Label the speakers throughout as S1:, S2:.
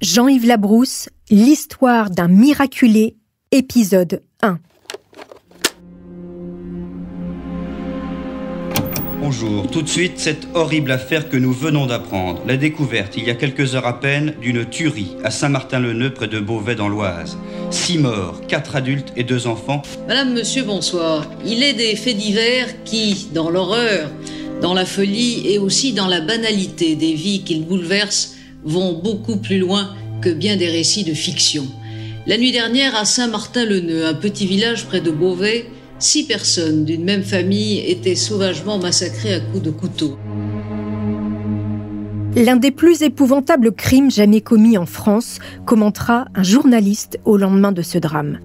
S1: Jean-Yves Labrousse, l'histoire d'un miraculé, épisode 1.
S2: Bonjour, tout de suite, cette horrible affaire que nous venons d'apprendre. La découverte, il y a quelques heures à peine, d'une tuerie à Saint-Martin-le-Neu, près de Beauvais dans l'Oise. 6 morts, 4 adultes et 2 enfants.
S3: Madame, monsieur, bonsoir. Il est des faits divers qui, dans l'horreur, dans la folie et aussi dans la banalité des vies qu'ils bouleversent, vont beaucoup plus loin que bien des récits de fiction. La nuit dernière, à Saint-Martin-le-Neu, un petit village près de Beauvais, 6 personnes d'une même famille étaient sauvagement massacrées à coups de couteau.
S1: L'un des plus épouvantables crimes jamais commis en France, commentera un journaliste au lendemain de ce drame.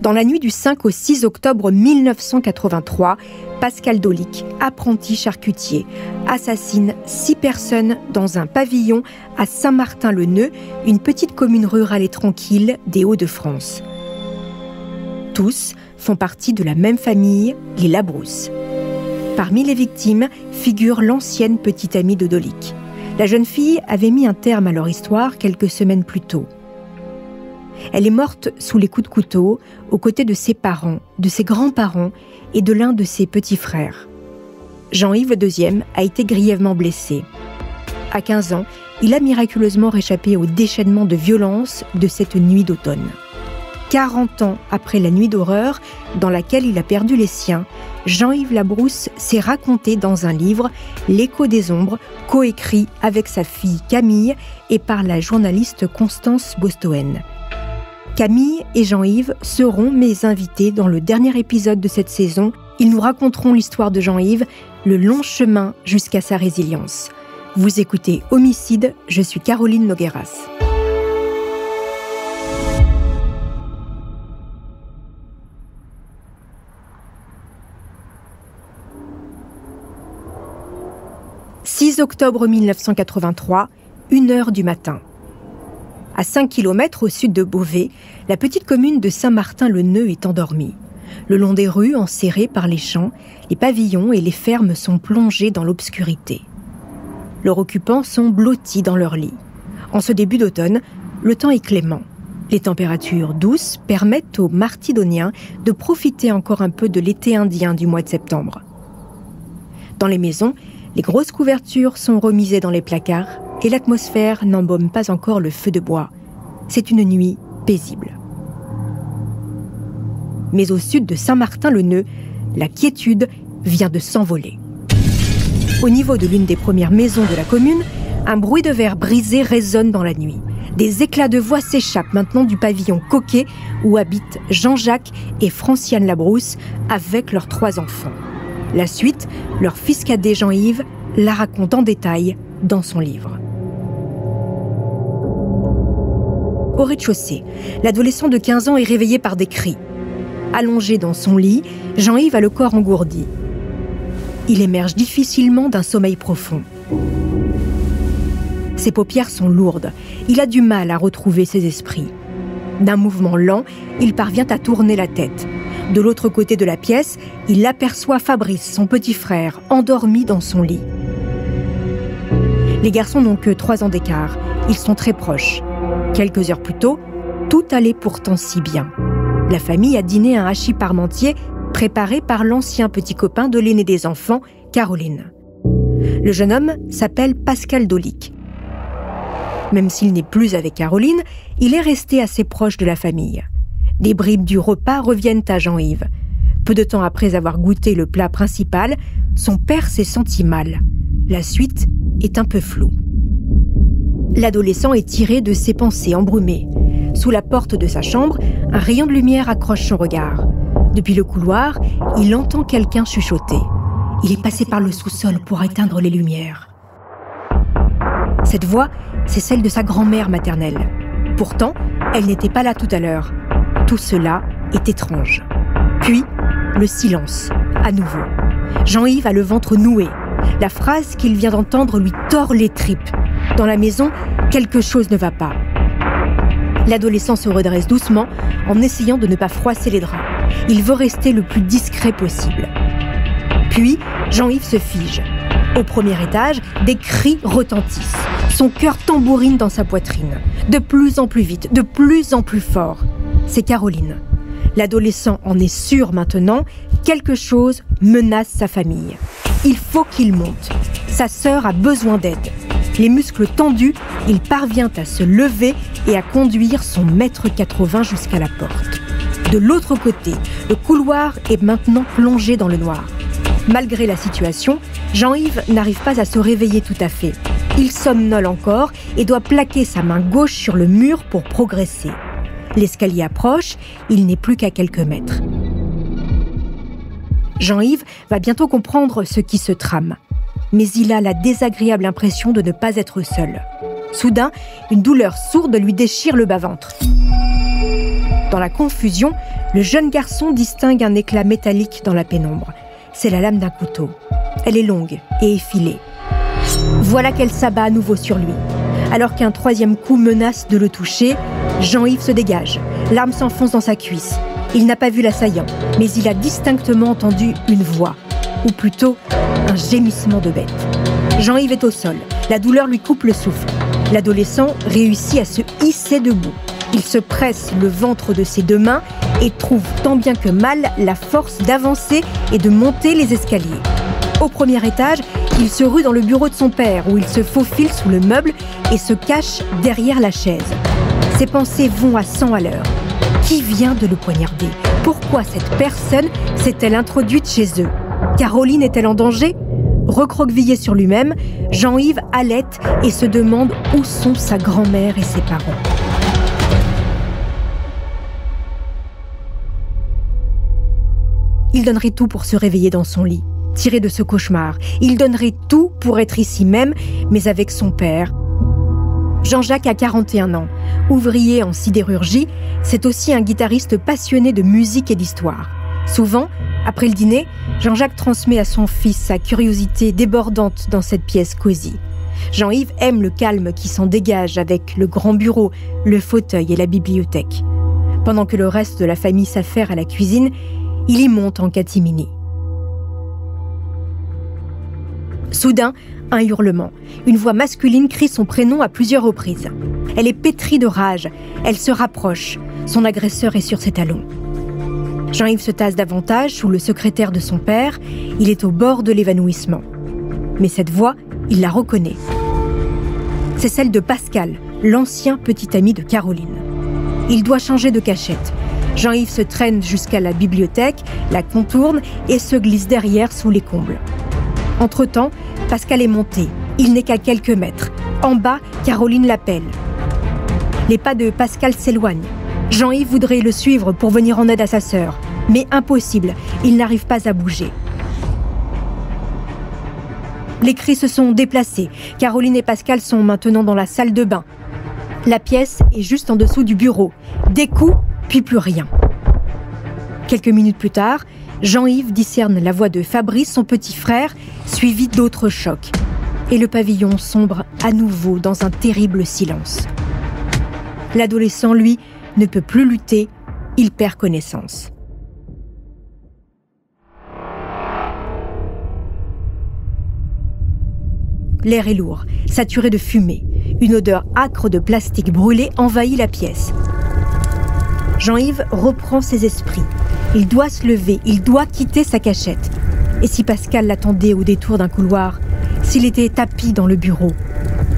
S1: Dans la nuit du 5 au 6 octobre 1983, Pascal Dolic, apprenti charcutier, assassine 6 personnes dans un pavillon à Saint-Martin-le-Neu, une petite commune rurale et tranquille des Hauts-de-France. Tous font partie de la même famille, les Labrousse. Parmi les victimes figure l'ancienne petite amie de Dolic. La jeune fille avait mis un terme à leur histoire quelques semaines plus tôt. Elle est morte sous les coups de couteau, aux côtés de ses parents, de ses grands-parents et de l'un de ses petits frères. Jean-Yves le II a été grièvement blessé. À 15 ans, il a miraculeusement réchappé au déchaînement de violence de cette nuit d'automne. 40 ans après la nuit d'horreur, dans laquelle il a perdu les siens, Jean-Yves Labrousse s'est raconté dans un livre, L'écho des ombres, coécrit avec sa fille Camille et par la journaliste Constance Bostoen. Camille et Jean-Yves seront mes invités dans le dernier épisode de cette saison. Ils nous raconteront l'histoire de Jean-Yves, le long chemin jusqu'à sa résilience. Vous écoutez Homicide, je suis Caroline Nogueras. « 6 octobre 1983, 1h du matin. À 5 km au sud de Beauvais, la petite commune de Saint-Martin-le-Neu est endormie. Le long des rues, enserrées par les champs, les pavillons et les fermes sont plongés dans l'obscurité. Leurs occupants sont blottis dans leurs lits. En ce début d'automne, le temps est clément. Les températures douces permettent aux Martydoniens de profiter encore un peu de l'été indien du mois de septembre. Dans les maisons, les grosses couvertures sont remisées dans les placards et l'atmosphère n'embaume pas encore le feu de bois. C'est une nuit paisible. Mais au sud de Saint-Martin-le-Neu, la quiétude vient de s'envoler. Au niveau de l'une des premières maisons de la commune, un bruit de verre brisé résonne dans la nuit. Des éclats de voix s'échappent maintenant du pavillon Coquet où habitent Jean-Jacques et Franciane Labrousse avec leurs 3 enfants. La suite, leur fils cadet Jean-Yves la raconte en détail dans son livre. Au rez-de-chaussée, l'adolescent de 15 ans est réveillé par des cris. Allongé dans son lit, Jean-Yves a le corps engourdi. Il émerge difficilement d'un sommeil profond. Ses paupières sont lourdes. Il a du mal à retrouver ses esprits. D'un mouvement lent, il parvient à tourner la tête. De l'autre côté de la pièce, il aperçoit Fabrice, son petit frère, endormi dans son lit. Les garçons n'ont que 3 ans d'écart. Ils sont très proches. Quelques heures plus tôt, tout allait pourtant si bien. La famille a dîné un hachis parmentier préparé par l'ancien petit copain de l'aîné des enfants, Caroline. Le jeune homme s'appelle Pascal Dolic. Même s'il n'est plus avec Caroline, il est resté assez proche de la famille. Des bribes du repas reviennent à Jean-Yves. Peu de temps après avoir goûté le plat principal, son père s'est senti mal. La suite est un peu floue. L'adolescent est tiré de ses pensées embrumées. Sous la porte de sa chambre, un rayon de lumière accroche son regard. Depuis le couloir, il entend quelqu'un chuchoter. Il est passé par le sous-sol pour éteindre les lumières. Cette voix, c'est celle de sa grand-mère maternelle. Pourtant, elle n'était pas là tout à l'heure. Tout cela est étrange. Puis, le silence, à nouveau. Jean-Yves a le ventre noué. La phrase qu'il vient d'entendre lui tord les tripes. Dans la maison, quelque chose ne va pas. L'adolescent se redresse doucement en essayant de ne pas froisser les draps. Il veut rester le plus discret possible. Puis, Jean-Yves se fige. Au premier étage, des cris retentissent. Son cœur tambourine dans sa poitrine. De plus en plus vite, de plus en plus fort. C'est Caroline. L'adolescent en est sûr maintenant, quelque chose menace sa famille. Il faut qu'il monte. Sa sœur a besoin d'aide. Les muscles tendus, il parvient à se lever et à conduire son 1,80 m jusqu'à la porte. De l'autre côté, le couloir est maintenant plongé dans le noir. Malgré la situation, Jean-Yves n'arrive pas à se réveiller tout à fait. Il somnole encore et doit plaquer sa main gauche sur le mur pour progresser. L'escalier approche, il n'est plus qu'à quelques mètres. Jean-Yves va bientôt comprendre ce qui se trame. Mais il a la désagréable impression de ne pas être seul. Soudain, une douleur sourde lui déchire le bas-ventre. Dans la confusion, le jeune garçon distingue un éclat métallique dans la pénombre. C'est la lame d'un couteau. Elle est longue et effilée. Voilà qu'elle s'abat à nouveau sur lui. Alors qu'un troisième coup menace de le toucher, Jean-Yves se dégage. L'arme s'enfonce dans sa cuisse. Il n'a pas vu l'assaillant, mais il a distinctement entendu une voix, ou plutôt un gémissement de bête. Jean-Yves est au sol. La douleur lui coupe le souffle. L'adolescent réussit à se hisser debout. Il se presse le ventre de ses deux mains et trouve tant bien que mal la force d'avancer et de monter les escaliers. Au premier étage, il se rue dans le bureau de son père où il se faufile sous le meuble et se cache derrière la chaise. Ses pensées vont à 100 à l'heure. Qui vient de le poignarder? Pourquoi cette personne s'est-elle introduite chez eux? Caroline est-elle en danger? Recroquevillé sur lui-même, Jean-Yves halète et se demande où sont sa grand-mère et ses parents. Il donnerait tout pour se réveiller dans son lit, tiré de ce cauchemar. Il donnerait tout pour être ici même, mais avec son père. Jean-Jacques a 41 ans. Ouvrier en sidérurgie, c'est aussi un guitariste passionné de musique et d'histoire. Souvent, après le dîner, Jean-Jacques transmet à son fils sa curiosité débordante dans cette pièce cosy. Jean-Yves aime le calme qui s'en dégage avec le grand bureau, le fauteuil et la bibliothèque. Pendant que le reste de la famille s'affaire à la cuisine, il y monte en catimini. Soudain, un hurlement. Une voix masculine crie son prénom à plusieurs reprises. Elle est pétrie de rage. Elle se rapproche. Son agresseur est sur ses talons. Jean-Yves se tasse davantage sous le secrétaire de son père. Il est au bord de l'évanouissement. Mais cette voix, il la reconnaît. C'est celle de Pascal, l'ancien petit ami de Caroline. Il doit changer de cachette. Jean-Yves se traîne jusqu'à la bibliothèque, la contourne et se glisse derrière sous les combles. Entre-temps, Pascal est monté. Il n'est qu'à quelques mètres. En bas, Caroline l'appelle. Les pas de Pascal s'éloignent. Jean-Yves voudrait le suivre pour venir en aide à sa sœur. Mais impossible, il n'arrive pas à bouger. Les cris se sont déplacés. Caroline et Pascal sont maintenant dans la salle de bain. La pièce est juste en dessous du bureau. Des coups, puis plus rien. Quelques minutes plus tard, Jean-Yves discerne la voix de Fabrice, son petit frère, suivi d'autres chocs. Et le pavillon sombre à nouveau dans un terrible silence. L'adolescent, lui, ne peut plus lutter, il perd connaissance. L'air est lourd, saturé de fumée. Une odeur âcre de plastique brûlé envahit la pièce. Jean-Yves reprend ses esprits. Il doit se lever, il doit quitter sa cachette. Et si Pascal l'attendait au détour d'un couloir, s'il était tapi dans le bureau?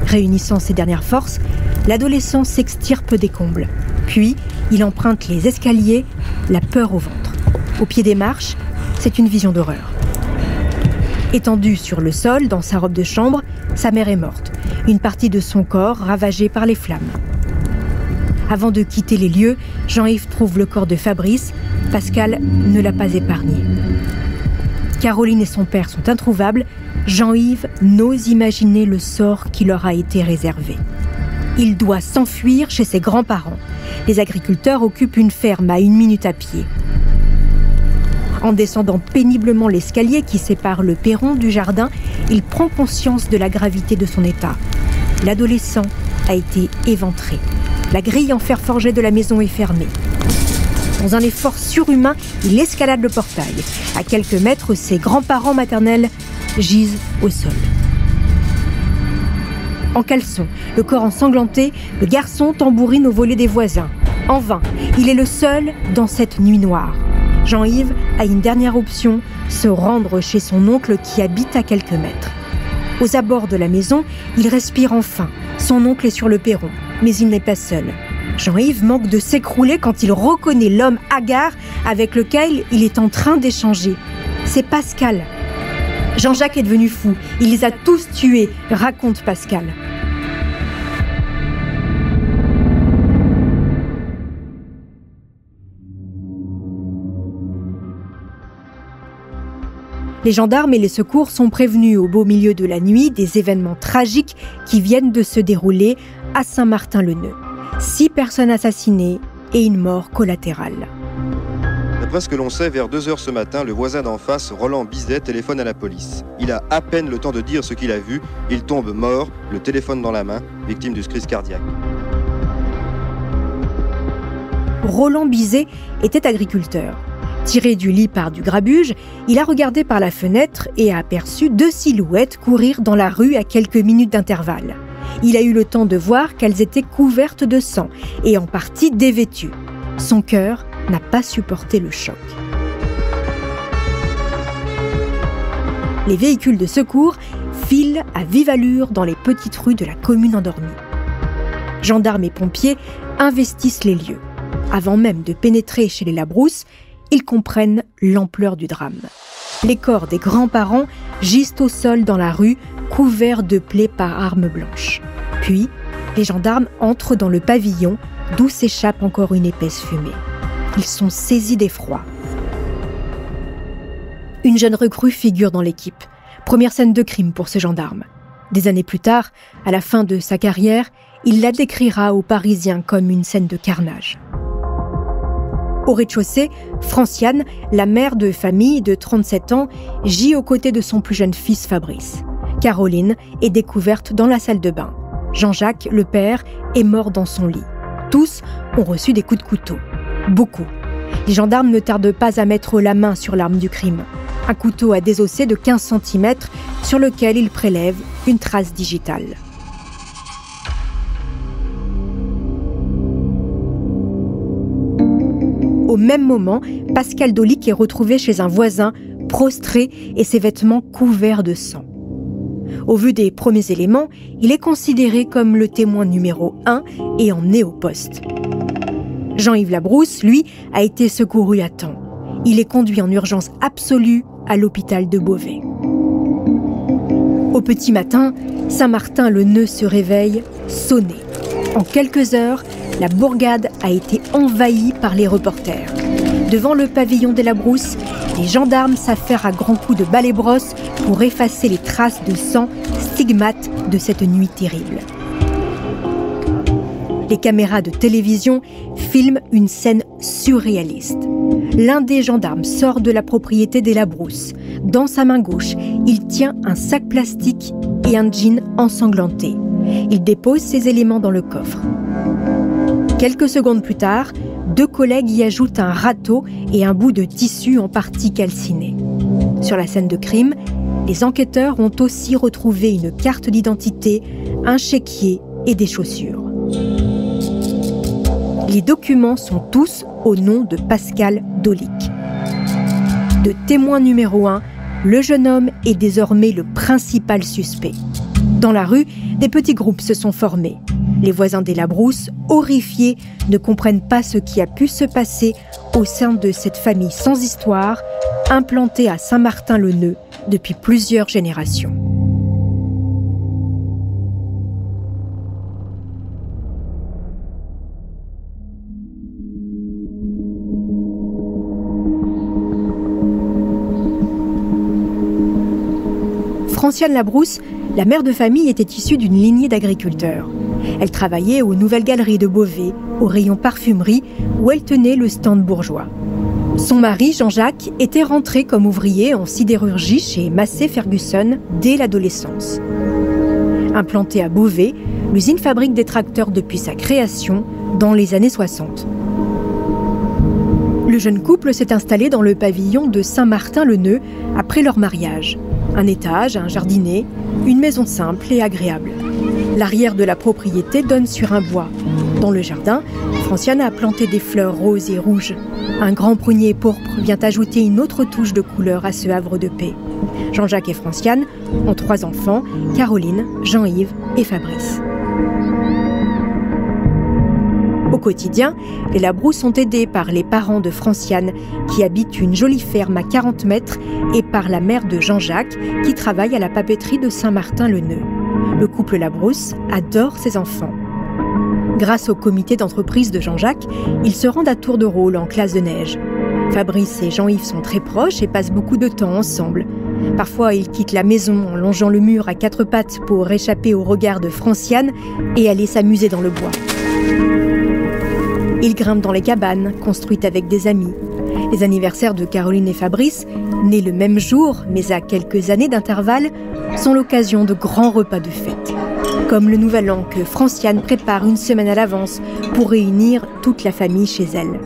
S1: Réunissant ses dernières forces, l'adolescent s'extirpe des combles. Puis, il emprunte les escaliers, la peur au ventre. Au pied des marches, c'est une vision d'horreur. Étendu sur le sol, dans sa robe de chambre, sa mère est morte. Une partie de son corps ravagée par les flammes. Avant de quitter les lieux, Jean-Yves trouve le corps de Fabrice. Pascal ne l'a pas épargné. Caroline et son père sont introuvables. Jean-Yves n'ose imaginer le sort qui leur a été réservé. Il doit s'enfuir chez ses grands-parents. Les agriculteurs occupent une ferme à 1 minute à pied. En descendant péniblement l'escalier qui sépare le perron du jardin, il prend conscience de la gravité de son état. L'adolescent a été éventré. La grille en fer forgé de la maison est fermée. Dans un effort surhumain, il escalade le portail. À quelques mètres, ses grands-parents maternels gisent au sol. En caleçon, le corps ensanglanté, le garçon tambourine au volet des voisins. En vain, il est le seul dans cette nuit noire. Jean-Yves a une dernière option, se rendre chez son oncle qui habite à quelques mètres. Aux abords de la maison, il respire enfin. Son oncle est sur le perron, mais il n'est pas seul. Jean-Yves manque de s'écrouler quand il reconnaît l'homme hagard avec lequel il est en train d'échanger. C'est Pascal. Jean-Jacques est devenu fou. Il les a tous tués, raconte Pascal. Les gendarmes et les secours sont prévenus au beau milieu de la nuit des événements tragiques qui viennent de se dérouler à Saint-Martin-le-Neu. 6 personnes assassinées et une mort collatérale.
S4: D'après ce que l'on sait, vers 2h ce matin, le voisin d'en face, Roland Bizet, téléphone à la police. Il a à peine le temps de dire ce qu'il a vu. Il tombe mort, le téléphone dans la main, victime d'une crise cardiaque.
S1: Roland Bizet était agriculteur. Tiré du lit par du grabuge, il a regardé par la fenêtre et a aperçu 2 silhouettes courir dans la rue à quelques minutes d'intervalle. Il a eu le temps de voir qu'elles étaient couvertes de sang et en partie dévêtues. Son cœur n'a pas supporté le choc. Les véhicules de secours filent à vive allure dans les petites rues de la commune endormie. Gendarmes et pompiers investissent les lieux. Avant même de pénétrer chez les Labrousse, ils comprennent l'ampleur du drame. Les corps des grands-parents gisent au sol dans la rue, couverts de plaies par arme blanche. Puis, les gendarmes entrent dans le pavillon, d'où s'échappe encore une épaisse fumée. Ils sont saisis d'effroi. Une jeune recrue figure dans l'équipe. Première scène de crime pour ce gendarme. Des années plus tard, à la fin de sa carrière, il la décrira aux Parisiens comme une scène de carnage. Au rez-de-chaussée, Franciane, la mère de famille de 37 ans, gît aux côtés de son plus jeune fils Fabrice. Caroline est découverte dans la salle de bain. Jean-Jacques, le père, est mort dans son lit. Tous ont reçu des coups de couteau. Beaucoup. Les gendarmes ne tardent pas à mettre la main sur l'arme du crime. Un couteau à désosser de 15 cm sur lequel ils prélèvent une trace digitale. Au même moment, Pascal Dolic est retrouvé chez un voisin, prostré et ses vêtements couverts de sang. Au vu des premiers éléments, il est considéré comme le témoin numéro 1 et emmené au poste. Jean-Yves Labrousse, lui, a été secouru à temps. Il est conduit en urgence absolue à l'hôpital de Beauvais. Au petit matin, Saint-Martin-le-Neu se réveille, sonné. En quelques heures, la bourgade a été envahie par les reporters. Devant le pavillon des Labrousse, les gendarmes s'affairent à grands coups de balai-brosse pour effacer les traces de sang stigmates de cette nuit terrible. Les caméras de télévision filment une scène surréaliste. L'un des gendarmes sort de la propriété des Labrousse. Dans sa main gauche, il tient un sac plastique et un jean ensanglanté. Il dépose ces éléments dans le coffre. Quelques secondes plus tard, 2 collègues y ajoutent un râteau et un bout de tissu en partie calciné. Sur la scène de crime, les enquêteurs ont aussi retrouvé une carte d'identité, un chéquier et des chaussures. Les documents sont tous au nom de Pascal Dolic. De témoin numéro 1, le jeune homme est désormais le principal suspect. Dans la rue, des petits groupes se sont formés. Les voisins des Labrousse, horrifiés, ne comprennent pas ce qui a pu se passer au sein de cette famille sans histoire, implantée à Saint-Martin-le-Neu depuis plusieurs générations. Franciane Labrousse, la mère de famille, était issue d'une lignée d'agriculteurs. Elle travaillait aux Nouvelles Galeries de Beauvais, au rayon parfumerie, où elle tenait le stand bourgeois. Son mari, Jean-Jacques, était rentré comme ouvrier en sidérurgie chez Massey Ferguson dès l'adolescence. Implantée à Beauvais, l'usine fabrique des tracteurs depuis sa création dans les années 60. Le jeune couple s'est installé dans le pavillon de Saint-Martin-le-Neu après leur mariage. Un étage, un jardinet, une maison simple et agréable. L'arrière de la propriété donne sur un bois. Dans le jardin, Franciane a planté des fleurs roses et rouges. Un grand prunier pourpre vient ajouter une autre touche de couleur à ce havre de paix. Jean-Jacques et Franciane ont 3 enfants, Caroline, Jean-Yves et Fabrice. Au quotidien, les Labrousse sont aidés par les parents de Franciane, qui habitent une jolie ferme à 40 mètres, et par la mère de Jean-Jacques, qui travaille à la papeterie de Saint-Martin-le-Neu. Le couple Labrousse adore ses enfants. Grâce au comité d'entreprise de Jean-Jacques, ils se rendent à tour de rôle en classe de neige. Fabrice et Jean-Yves sont très proches et passent beaucoup de temps ensemble. Parfois, ils quittent la maison en longeant le mur à 4 pattes pour échapper au regard de Franciane et aller s'amuser dans le bois. Ils grimpent dans les cabanes, construites avec des amis. Les anniversaires de Caroline et Fabrice, nés le même jour, mais à quelques années d'intervalle, sont l'occasion de grands repas de fête. Comme le nouvel an que Franciane prépare une semaine à l'avance pour réunir toute la famille chez elle.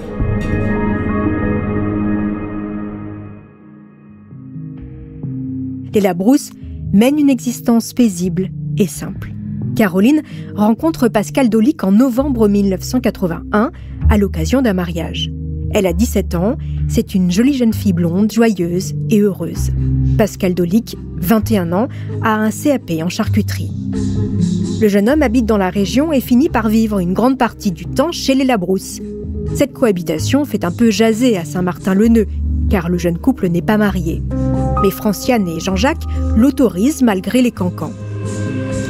S1: Les Labrousse mènent une existence paisible et simple. Caroline rencontre Pascal Dolic en novembre 1981 à l'occasion d'un mariage. Elle a 17 ans, c'est une jolie jeune fille blonde, joyeuse et heureuse. Pascal Dolic, 21 ans, a un CAP en charcuterie. Le jeune homme habite dans la région et finit par vivre une grande partie du temps chez les Labrousse. Cette cohabitation fait un peu jaser à Saint-Martin-le-Neu, car le jeune couple n'est pas marié. Mais Franciane et Jean-Jacques l'autorisent malgré les cancans.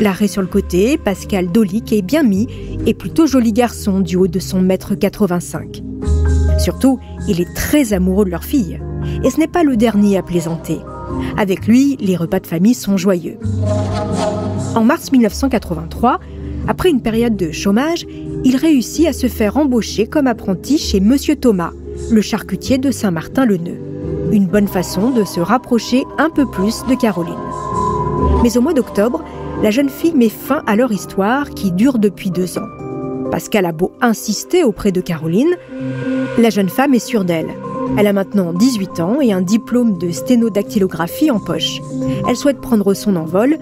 S1: L'arrêt sur le côté, Pascal Dolic est bien mis et plutôt joli garçon du haut de son 1,85 m. Surtout, il est très amoureux de leur fille. Et ce n'est pas le dernier à plaisanter. Avec lui, les repas de famille sont joyeux. En mars 1983, après une période de chômage, il réussit à se faire embaucher comme apprenti chez Monsieur Thomas, le charcutier de Saint-Martin-le-Neu. Une bonne façon de se rapprocher un peu plus de Caroline. Mais au mois d'octobre, la jeune fille met fin à leur histoire qui dure depuis 2 ans. Pascal a beau insister auprès de Caroline, la jeune femme est sûre d'elle. Elle a maintenant 18 ans et un diplôme de sténodactylographie en poche. Elle souhaite prendre son envol.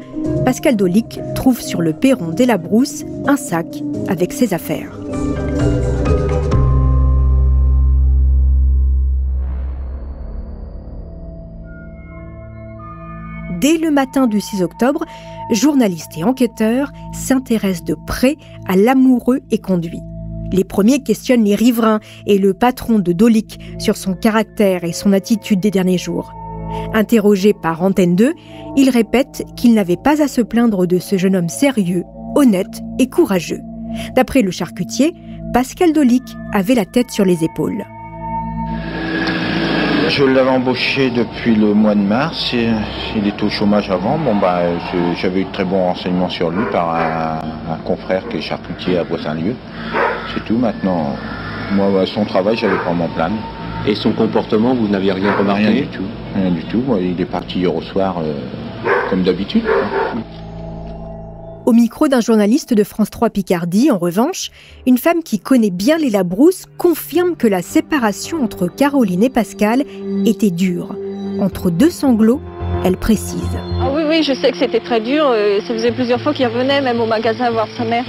S1: Pascal Dolic trouve sur le perron des Labrousse un sac avec ses affaires. Dès le matin du 6 octobre, journalistes et enquêteurs s'intéressent de près à l'amoureux éconduit. Les premiers questionnent les riverains et le patron de Dolic sur son caractère et son attitude des derniers jours. Interrogé par Antenne 2, il répète qu'il n'avait pas à se plaindre de ce jeune homme sérieux, honnête et courageux. D'après le charcutier, Pascal Dolic avait la tête sur les épaules.
S5: Je l'avais embauché depuis le mois de mars, il était au chômage avant. J'avais eu de très bons renseignements sur lui par un confrère qui est charcutier à Boissaint-Lieu. C'est tout. Maintenant, moi, son travail, j'avais pas à m'en plaindre.
S6: Et son comportement, vous n'aviez rien remarqué?
S5: Rien du tout. Moi, il est parti hier au soir, comme d'habitude.
S1: Au micro d'un journaliste de France 3 Picardie, en revanche, une femme qui connaît bien les Labrousse confirme que la séparation entre Caroline et Pascal était dure. Entre 2 sanglots, elle précise.
S7: Ah oui, je sais que c'était très dur. Ça faisait plusieurs fois qu'il revenait, même au magasin, voir sa mère.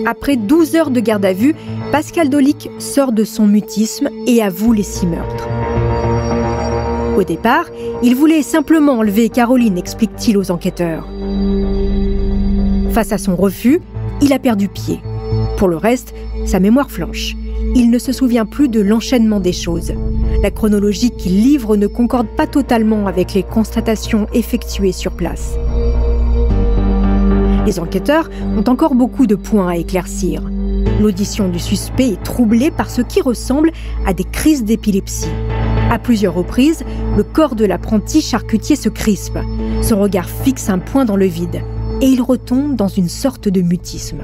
S1: Après 12 heures de garde à vue, Pascal Dolic sort de son mutisme et avoue les 6 meurtres. Au départ, il voulait simplement enlever Caroline, explique-t-il aux enquêteurs. Face à son refus, il a perdu pied. Pour le reste, sa mémoire flanche. Il ne se souvient plus de l'enchaînement des choses. La chronologie qu'il livre ne concorde pas totalement avec les constatations effectuées sur place. Les enquêteurs ont encore beaucoup de points à éclaircir. L'audition du suspect est troublée par ce qui ressemble à des crises d'épilepsie. À plusieurs reprises, le corps de l'apprenti charcutier se crispe. Son regard fixe un point dans le vide et il retombe dans une sorte de mutisme.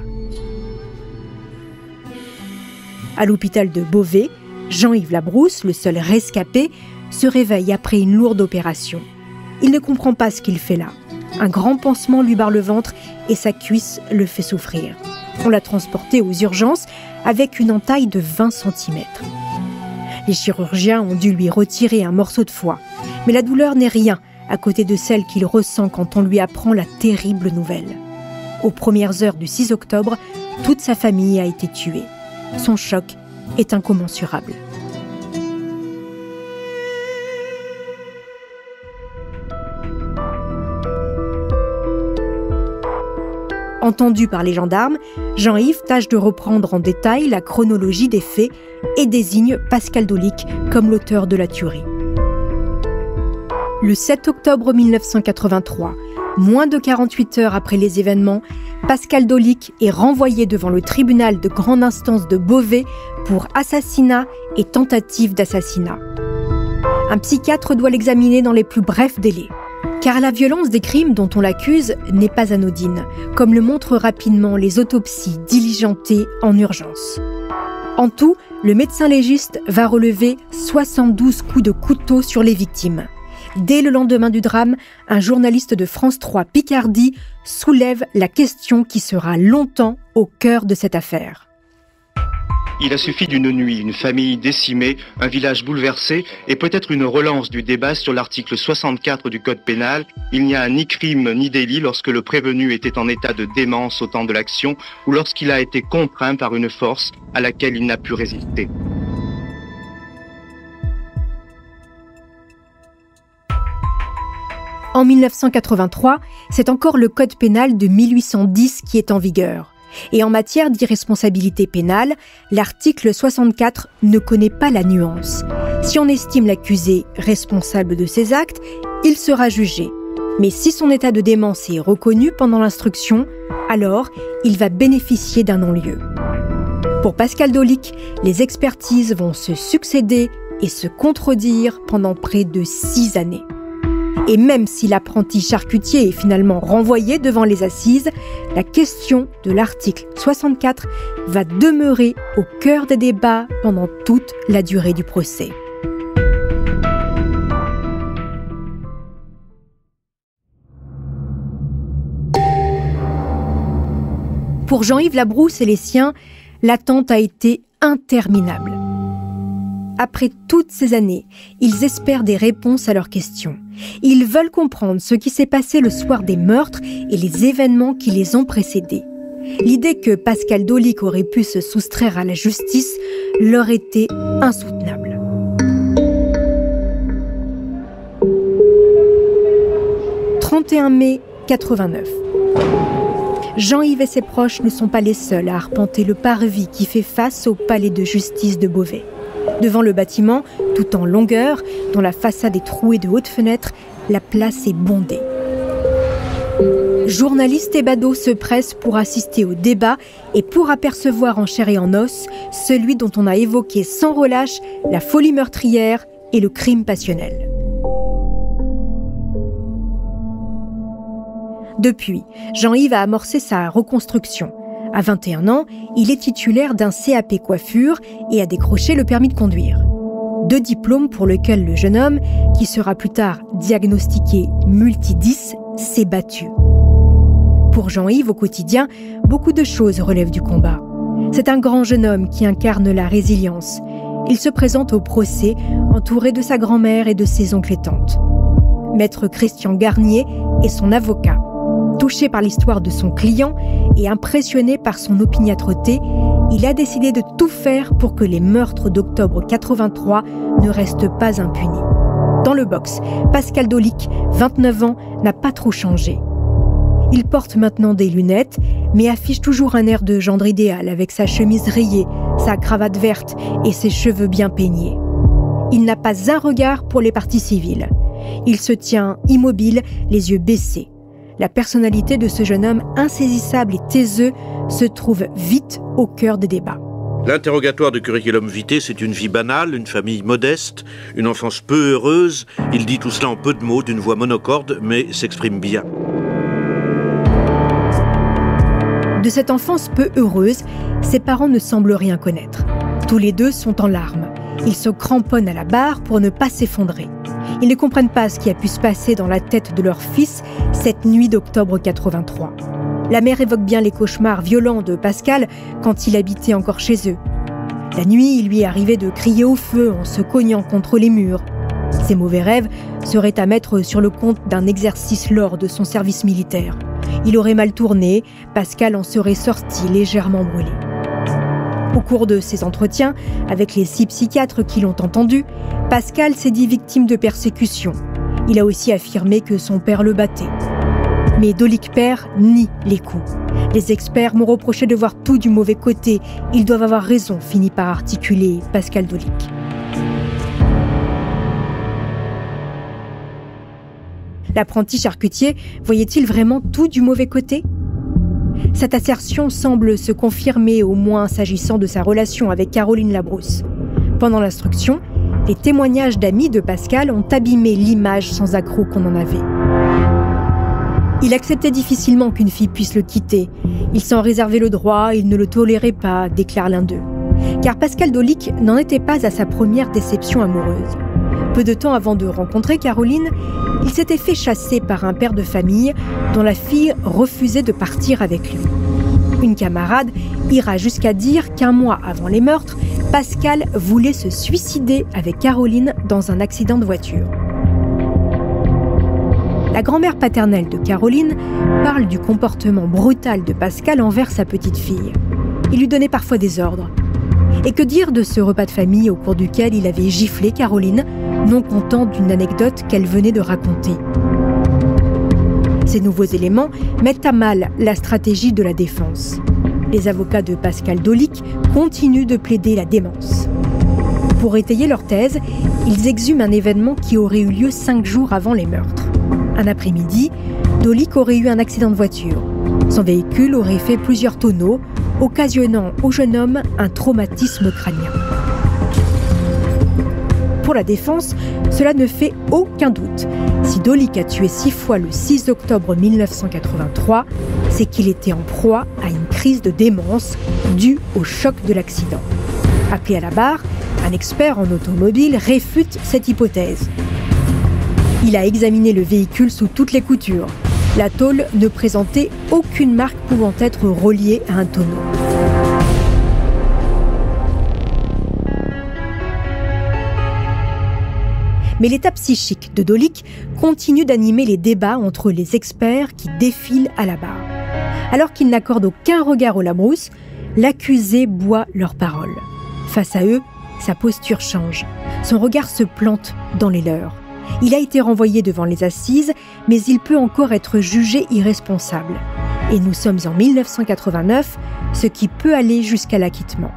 S1: À l'hôpital de Beauvais, Jean-Yves Labrousse, le seul rescapé, se réveille après une lourde opération. Il ne comprend pas ce qu'il fait là. Un grand pansement lui barre le ventre et sa cuisse le fait souffrir. On l'a transporté aux urgences avec une entaille de 20 cm. Les chirurgiens ont dû lui retirer un morceau de foie. Mais la douleur n'est rien à côté de celle qu'il ressent quand on lui apprend la terrible nouvelle. Aux premières heures du 6 octobre, toute sa famille a été tuée. Son choc est incommensurable. Entendu par les gendarmes, Jean-Yves tâche de reprendre en détail la chronologie des faits et désigne Pascal Dolic comme l'auteur de la tuerie. Le 7 octobre 1983, moins de 48 heures après les événements, Pascal Dolic est renvoyé devant le tribunal de grande instance de Beauvais pour assassinat et tentative d'assassinat. Un psychiatre doit l'examiner dans les plus brefs délais. Car la violence des crimes dont on l'accuse n'est pas anodine, comme le montrent rapidement les autopsies diligentées en urgence. En tout, le médecin légiste va relever 72 coups de couteau sur les victimes. Dès le lendemain du drame, un journaliste de France 3 Picardie soulève la question qui sera longtemps au cœur de cette affaire.
S8: Il a suffi d'une nuit, une famille décimée, un village bouleversé et peut-être une relance du débat sur l'article 64 du Code pénal. Il n'y a ni crime ni délit lorsque le prévenu était en état de démence au temps de l'action ou lorsqu'il a été contraint par une force à laquelle il n'a pu résister.
S1: En 1983, c'est encore le Code pénal de 1810 qui est en vigueur. Et en matière d'irresponsabilité pénale, l'article 64 ne connaît pas la nuance. Si on estime l'accusé responsable de ses actes, il sera jugé. Mais si son état de démence est reconnu pendant l'instruction, alors il va bénéficier d'un non-lieu. Pour Pascal Dolic, les expertises vont se succéder et se contredire pendant près de 6 années. Et même si l'apprenti charcutier est finalement renvoyé devant les assises, la question de l'article 64 va demeurer au cœur des débats pendant toute la durée du procès. Pour Jean-Yves Labrousse et les siens, l'attente a été interminable. Après toutes ces années, ils espèrent des réponses à leurs questions. Ils veulent comprendre ce qui s'est passé le soir des meurtres et les événements qui les ont précédés. L'idée que Pascal Dolic aurait pu se soustraire à la justice leur était insoutenable. « 31 mai 89. Jean-Yves et ses proches ne sont pas les seuls à arpenter le parvis qui fait face au palais de justice de Beauvais. Devant le bâtiment, tout en longueur, dont la façade est trouée de hautes fenêtres, la place est bondée. Journalistes et badauds se pressent pour assister au débat et pour apercevoir en chair et en os celui dont on a évoqué sans relâche la folie meurtrière et le crime passionnel. Depuis, Jean-Yves a amorcé sa reconstruction. À 21 ans, il est titulaire d'un CAP coiffure et a décroché le permis de conduire. 2 diplômes pour lesquels le jeune homme, qui sera plus tard diagnostiqué multi-10, s'est battu. Pour Jean-Yves, au quotidien, beaucoup de choses relèvent du combat. C'est un grand jeune homme qui incarne la résilience. Il se présente au procès, entouré de sa grand-mère et de ses oncles et tantes. Maître Christian Garnier est son avocat. Touché par l'histoire de son client et impressionné par son opiniâtreté, il a décidé de tout faire pour que les meurtres d'octobre 83 ne restent pas impunis. Dans le box, Pascal Dolic, 29 ans, n'a pas trop changé. Il porte maintenant des lunettes, mais affiche toujours un air de gendre idéal avec sa chemise rayée, sa cravate verte et ses cheveux bien peignés. Il n'a pas un regard pour les parties civiles. Il se tient immobile, les yeux baissés. La personnalité de ce jeune homme insaisissable et taiseux se trouve vite au cœur des débats.
S9: L'interrogatoire de curriculum vitae, c'est une vie banale, une famille modeste, une enfance peu heureuse. Il dit tout cela en peu de mots, d'une voix monocorde, mais s'exprime bien.
S1: De cette enfance peu heureuse, ses parents ne semblent rien connaître. Tous les deux sont en larmes. Ils se cramponnent à la barre pour ne pas s'effondrer. Ils ne comprennent pas ce qui a pu se passer dans la tête de leur fils cette nuit d'octobre 83. La mère évoque bien les cauchemars violents de Pascal quand il habitait encore chez eux. La nuit, il lui est arrivé de crier au feu en se cognant contre les murs. Ses mauvais rêves seraient à mettre sur le compte d'un exercice lors de son service militaire. Il aurait mal tourné, Pascal en serait sorti légèrement brûlé. Au cours de ses entretiens avec les 6 psychiatres qui l'ont entendu, Pascal s'est dit victime de persécutions. Il a aussi affirmé que son père le battait. Mais Dolik père nie les coups. Les experts m'ont reproché de voir tout du mauvais côté. Ils doivent avoir raison, finit par articuler Pascal Dolik. L'apprenti charcutier voyait-il vraiment tout du mauvais côté ? Cette assertion semble se confirmer, au moins s'agissant de sa relation avec Caroline Labrousse. Pendant l'instruction, les témoignages d'amis de Pascal ont abîmé l'image sans accroc qu'on en avait. Il acceptait difficilement qu'une fille puisse le quitter. Il s'en réservait le droit, il ne le tolérait pas, déclare l'un d'eux. Car Pascal Dolik n'en était pas à sa première déception amoureuse. Peu de temps avant de rencontrer Caroline, il s'était fait chasser par un père de famille dont la fille refusait de partir avec lui. Une camarade ira jusqu'à dire qu'un mois avant les meurtres, Pascal voulait se suicider avec Caroline dans un accident de voiture. La grand-mère paternelle de Caroline parle du comportement brutal de Pascal envers sa petite fille. Il lui donnait parfois des ordres. Et que dire de ce repas de famille au cours duquel il avait giflé Caroline, non content d'une anecdote qu'elle venait de raconter. Ces nouveaux éléments mettent à mal la stratégie de la défense. Les avocats de Pascal Dolik continuent de plaider la démence. Pour étayer leur thèse, ils exhument un événement qui aurait eu lieu 5 jours avant les meurtres. Un après-midi, Dolik aurait eu un accident de voiture. Son véhicule aurait fait plusieurs tonneaux, occasionnant au jeune homme un traumatisme crânien. Pour la défense, cela ne fait aucun doute. Si Dolik a tué 6 fois le 6 octobre 1983, c'est qu'il était en proie à une crise de démence due au choc de l'accident. Appelé à la barre, un expert en automobile réfute cette hypothèse. Il a examiné le véhicule sous toutes les coutures. La tôle ne présentait aucune marque pouvant être reliée à un tonneau. Mais l'état psychique de Dolik continue d'animer les débats entre les experts qui défilent à la barre. Alors qu'ils n'accordent aucun regard aux Labrousse, l'accusé boit leurs paroles. Face à eux, sa posture change. Son regard se plante dans les leurs. Il a été renvoyé devant les assises, mais il peut encore être jugé irresponsable. Et nous sommes en 1989, ce qui peut aller jusqu'à l'acquittement.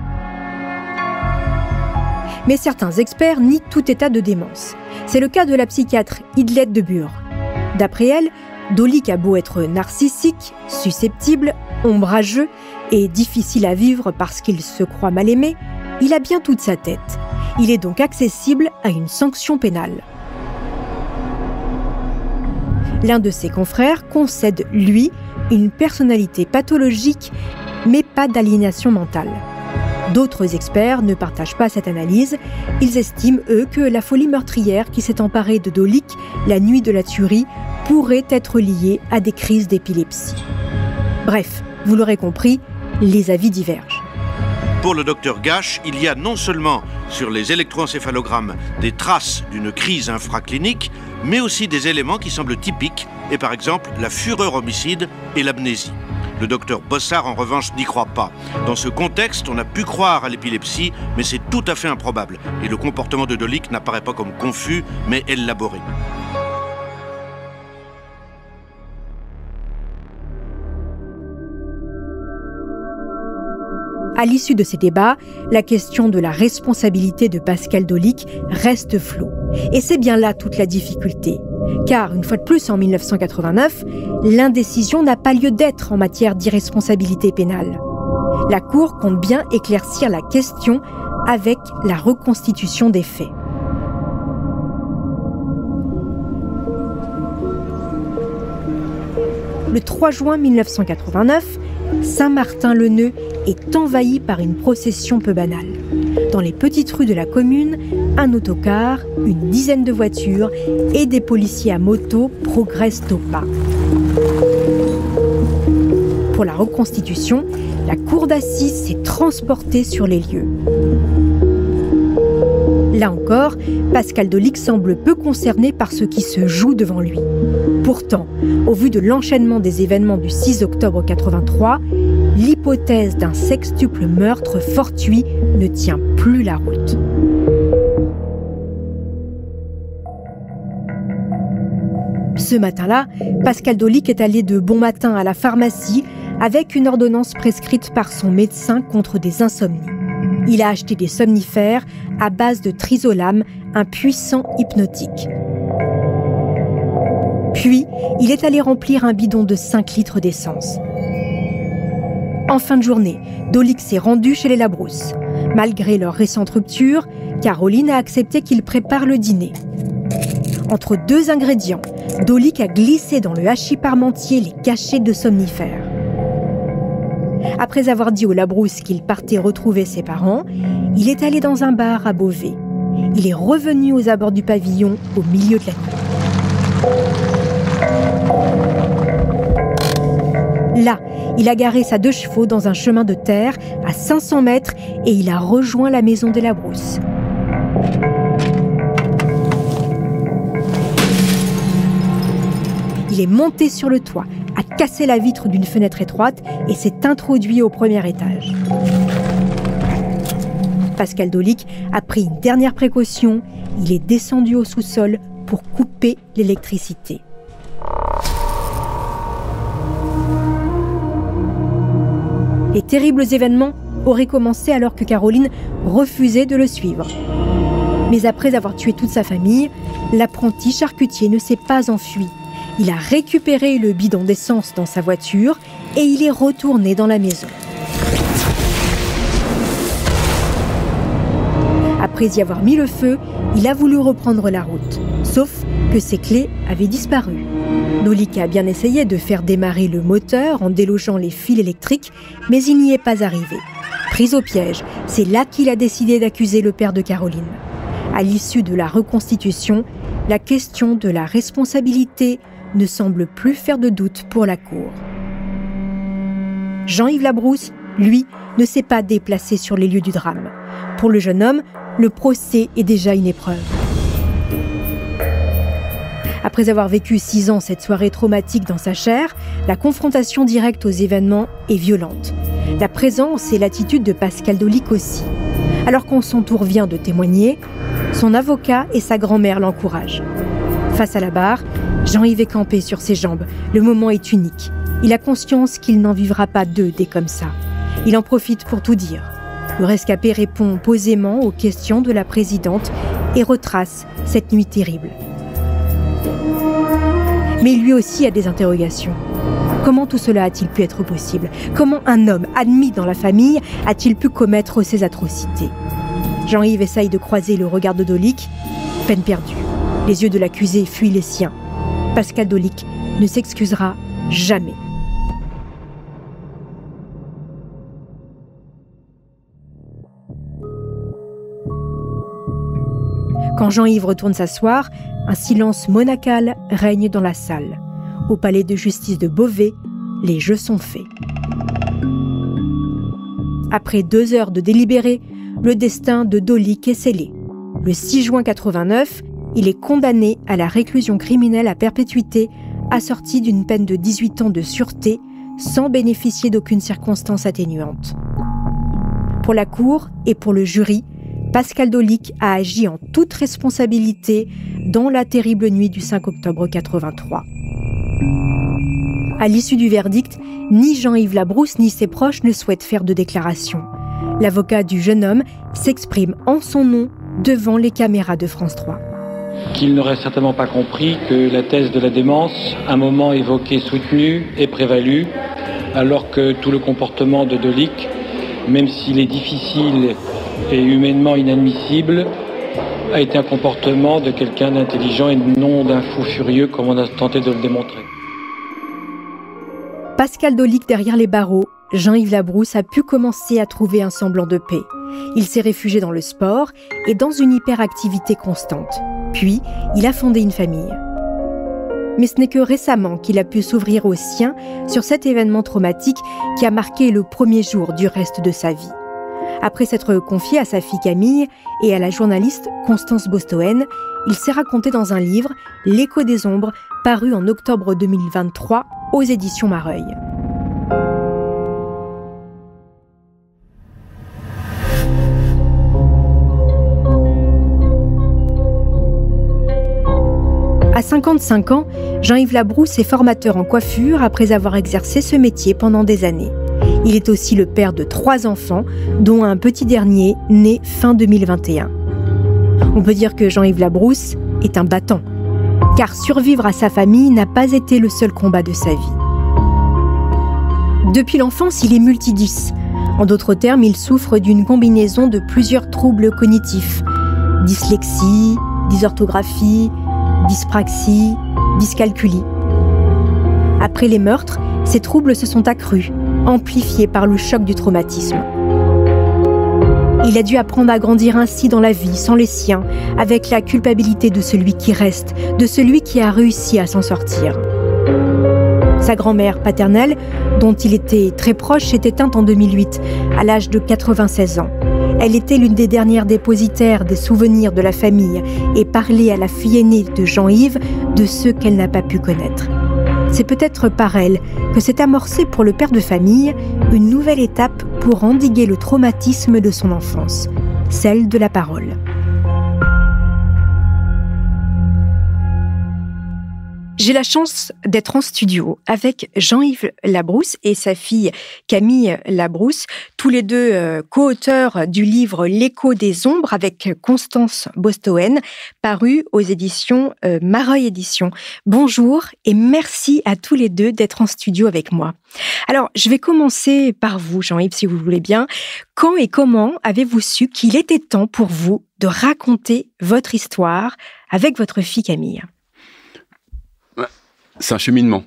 S1: Mais certains experts nient tout état de démence. C'est le cas de la psychiatre Idlette de Bure. D'après elle, Dolik a beau être narcissique, susceptible, ombrageux et difficile à vivre parce qu'il se croit mal aimé, il a bien toute sa tête. Il est donc accessible à une sanction pénale. L'un de ses confrères concède, lui, une personnalité pathologique, mais pas d'aliénation mentale. D'autres experts ne partagent pas cette analyse. Ils estiment, eux, que la folie meurtrière qui s'est emparée de Dolik la nuit de la tuerie pourrait être liée à des crises d'épilepsie. Bref, vous l'aurez compris, les avis divergent.
S9: Pour le docteur Gache, il y a non seulement sur les électroencéphalogrammes des traces d'une crise infraclinique, mais aussi des éléments qui semblent typiques, et par exemple la fureur homicide et l'amnésie. Le docteur Bossard, en revanche, n'y croit pas. Dans ce contexte, on a pu croire à l'épilepsie, mais c'est tout à fait improbable. Et le comportement de Dolik n'apparaît pas comme confus, mais élaboré.
S1: À l'issue de ces débats, la question de la responsabilité de Pascal Dolik reste floue. Et c'est bien là toute la difficulté. Car, une fois de plus, en 1989, l'indécision n'a pas lieu d'être en matière d'irresponsabilité pénale. La Cour compte bien éclaircir la question avec la reconstitution des faits. Le 3 juin 1989, Saint-Martin-le-Neu est envahi par une procession peu banale. Dans les petites rues de la commune, un autocar, une dizaine de voitures et des policiers à moto progressent au pas. Pour la reconstitution, la cour d'assises s'est transportée sur les lieux. Là encore, Pascal Dolic semble peu concerné par ce qui se joue devant lui. Pourtant, au vu de l'enchaînement des événements du 6 octobre 83, l'hypothèse d'un sextuple meurtre fortuit ne tient plus la route. Ce matin-là, Pascal Dolic est allé de bon matin à la pharmacie avec une ordonnance prescrite par son médecin contre des insomnies. Il a acheté des somnifères à base de trisolame, un puissant hypnotique. Puis, il est allé remplir un bidon de 5 litres d'essence. En fin de journée, Dolic s'est rendu chez les Labrousse. Malgré leur récente rupture, Caroline a accepté qu'il prépare le dîner. Entre 2 ingrédients, Dolic a glissé dans le hachis parmentier les cachets de somnifères. Après avoir dit aux Labrousse qu'il partait retrouver ses parents, il est allé dans un bar à Beauvais. Il est revenu aux abords du pavillon au milieu de la nuit. Là, il a garé sa 2 chevaux dans un chemin de terre à 500 mètres et il a rejoint la maison des Labrousse. Il est monté sur le toit, a cassé la vitre d'une fenêtre étroite et s'est introduit au premier étage. Pascal Dolic a pris une dernière précaution, il est descendu au sous-sol pour couper l'électricité. Les terribles événements auraient commencé alors que Caroline refusait de le suivre. Mais après avoir tué toute sa famille, l'apprenti charcutier ne s'est pas enfui. Il a récupéré le bidon d'essence dans sa voiture et il est retourné dans la maison. Après y avoir mis le feu, il a voulu reprendre la route. Sauf que ses clés avaient disparu. Dolic a bien essayé de faire démarrer le moteur en délogeant les fils électriques, mais il n'y est pas arrivé. Pris au piège, c'est là qu'il a décidé d'accuser le père de Caroline. À l'issue de la reconstitution, la question de la responsabilité ne semble plus faire de doute pour la cour. Jean-Yves Labrousse, lui, ne s'est pas déplacé sur les lieux du drame. Pour le jeune homme, le procès est déjà une épreuve. Après avoir vécu 6 ans cette soirée traumatique dans sa chair, la confrontation directe aux événements est violente. La présence et l'attitude de Pascal Dolic aussi. Alors qu'on son tour vient de témoigner, son avocat et sa grand-mère l'encouragent. Face à la barre, Jean-Yves est campé sur ses jambes. Le moment est unique. Il a conscience qu'il n'en vivra pas 2 des comme ça. Il en profite pour tout dire. Le rescapé répond posément aux questions de la présidente et retrace cette nuit terrible. Mais lui aussi a des interrogations. Comment tout cela a-t-il pu être possible? Comment un homme admis dans la famille a-t-il pu commettre ces atrocités? Jean-Yves essaye de croiser le regard de Dolic. Peine perdue. Les yeux de l'accusé fuient les siens. Pascal Dolic ne s'excusera jamais. Quand Jean-Yves retourne s'asseoir, un silence monacal règne dans la salle. Au palais de justice de Beauvais, les jeux sont faits. Après 2 heures de délibéré, le destin de Dolic est scellé. Le 6 juin 89, il est condamné à la réclusion criminelle à perpétuité, assortie d'une peine de 18 ans de sûreté, sans bénéficier d'aucune circonstance atténuante. Pour la cour et pour le jury, Pascal Dolic a agi en toute responsabilité dans la terrible nuit du 5 octobre 83. À l'issue du verdict, ni Jean-Yves Labrousse ni ses proches ne souhaitent faire de déclaration. L'avocat du jeune homme s'exprime en son nom devant les caméras de France 3.
S10: Qu'il n'aurait certainement pas compris que la thèse de la démence, un moment évoquée, soutenue et prévalue, alors que tout le comportement de Dolic, même s'il est difficile et humainement inadmissible, a été un comportement de quelqu'un d'intelligent et non d'un fou furieux comme on a tenté de le démontrer.
S1: Pascal Dolic derrière les barreaux, Jean-Yves Labrousse a pu commencer à trouver un semblant de paix. Il s'est réfugié dans le sport et dans une hyperactivité constante. Puis, il a fondé une famille. Mais ce n'est que récemment qu'il a pu s'ouvrir aux siens sur cet événement traumatique qui a marqué le premier jour du reste de sa vie. Après s'être confié à sa fille Camille et à la journaliste Constance Bostoen, il s'est raconté dans un livre, L'écho des ombres, paru en octobre 2023 aux éditions Mareuil. À 55 ans, Jean-Yves Labrousse est formateur en coiffure après avoir exercé ce métier pendant des années. Il est aussi le père de 3 enfants, dont un petit dernier né fin 2021. On peut dire que Jean-Yves Labrousse est un battant, car survivre à sa famille n'a pas été le seul combat de sa vie. Depuis l'enfance, il est multidys. En d'autres termes, il souffre d'une combinaison de plusieurs troubles cognitifs. Dyslexie, dysorthographie, dyspraxie, dyscalculie. Après les meurtres, ces troubles se sont accrus, amplifiés par le choc du traumatisme. Il a dû apprendre à grandir ainsi dans la vie, sans les siens, avec la culpabilité de celui qui reste, de celui qui a réussi à s'en sortir. Sa grand-mère paternelle, dont il était très proche, s'est éteinte en 2008, à l'âge de 96 ans. Elle était l'une des dernières dépositaires des souvenirs de la famille et parlait à la fille aînée de Jean-Yves de ceux qu'elle n'a pas pu connaître. C'est peut-être par elle que s'est amorcée pour le père de famille une nouvelle étape pour endiguer le traumatisme de son enfance, celle de la parole. J'ai la chance d'être en studio avec Jean-Yves Labrousse et sa fille Camille Labrousse, tous les deux co-auteurs du livre L'écho des ombres avec Constance Bostoen, paru aux éditions Mareuil Éditions. Bonjour et merci à tous les deux d'être en studio avec moi. Alors, je vais commencer par vous, Jean-Yves, si vous voulez bien. Quand et comment avez-vous su qu'il était temps pour vous de raconter votre histoire avec votre fille Camille ?
S11: C'est un cheminement.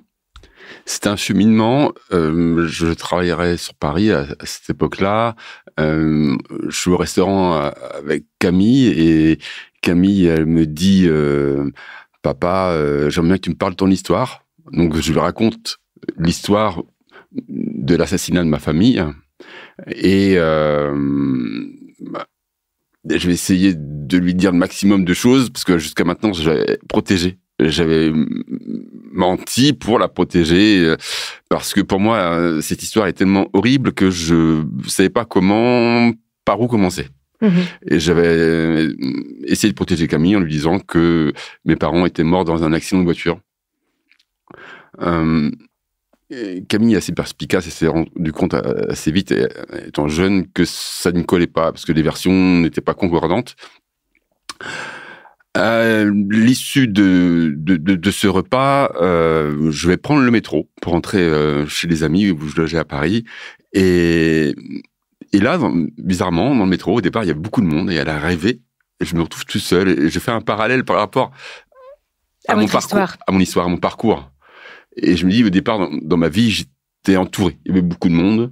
S11: C'est un cheminement. Je travaillerais sur Paris à cette époque-là. Je suis au restaurant avec Camille et Camille, elle me dit « Papa, j'aimerais bien que tu me parles de ton histoire. » Donc, je lui raconte l'histoire de l'assassinat de ma famille. Et je vais essayer de lui dire le maximum de choses parce que jusqu'à maintenant, j'avais protégé. J'avais menti pour la protéger parce que pour moi, cette histoire est tellement horrible que je savais pas par où commencer. Et j'avais essayé de protéger Camille en lui disant que mes parents étaient morts dans un accident de voiture. Camille est assez perspicace et s'est rendu compte assez vite, étant jeune, que ça ne collait pas parce que les versions n'étaient pas concordantes. À l'issue de ce repas, je vais prendre le métro pour rentrer chez les amis où je logeais à Paris. Et là, bizarrement, dans le métro, au départ, il y avait beaucoup de monde et à l'arrivée, je me retrouve tout seul. Et je fais un parallèle par rapport à mon histoire, à mon parcours. Et je me dis, au départ, dans ma vie, j'étais entouré. Il y avait beaucoup de monde.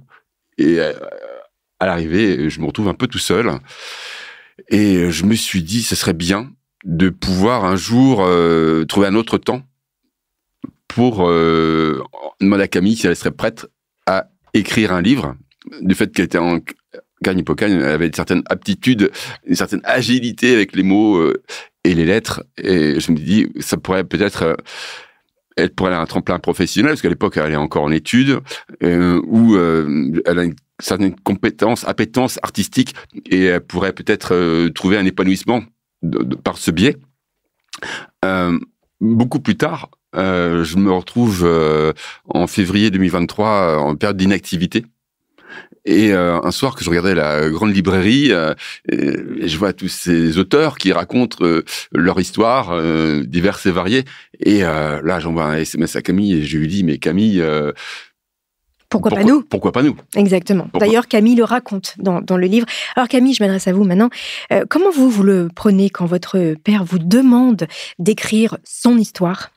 S11: Et à l'arrivée, je me retrouve un peu tout seul. Et je me suis dit, ce serait bien de pouvoir un jour trouver un autre temps pour demander à Camille si elle serait prête à écrire un livre. Du fait qu'elle était en carnipocane, elle avait une certaine aptitude, une certaine agilité avec les mots et les lettres. Et je me dis, ça pourrait peut-être... elle pourrait avoir un tremplin professionnel, parce qu'à l'époque, elle est encore en études, où elle a une certaine compétence, appétence artistique, et elle pourrait peut-être trouver un épanouissement par ce biais. Beaucoup plus tard, je me retrouve en février 2023 en période d'inactivité. Et un soir que je regardais la grande librairie, et je vois tous ces auteurs qui racontent leur histoire diverses et variées. Et là, j'envoie un SMS à Camille et je lui dis, mais Camille...
S1: Pourquoi pas nous ?
S11: Pourquoi pas nous ?
S1: Exactement. D'ailleurs, Camille le raconte dans le livre. Alors Camille, je m'adresse à vous maintenant. Comment vous le prenez quand votre père vous demande d'écrire son histoire ?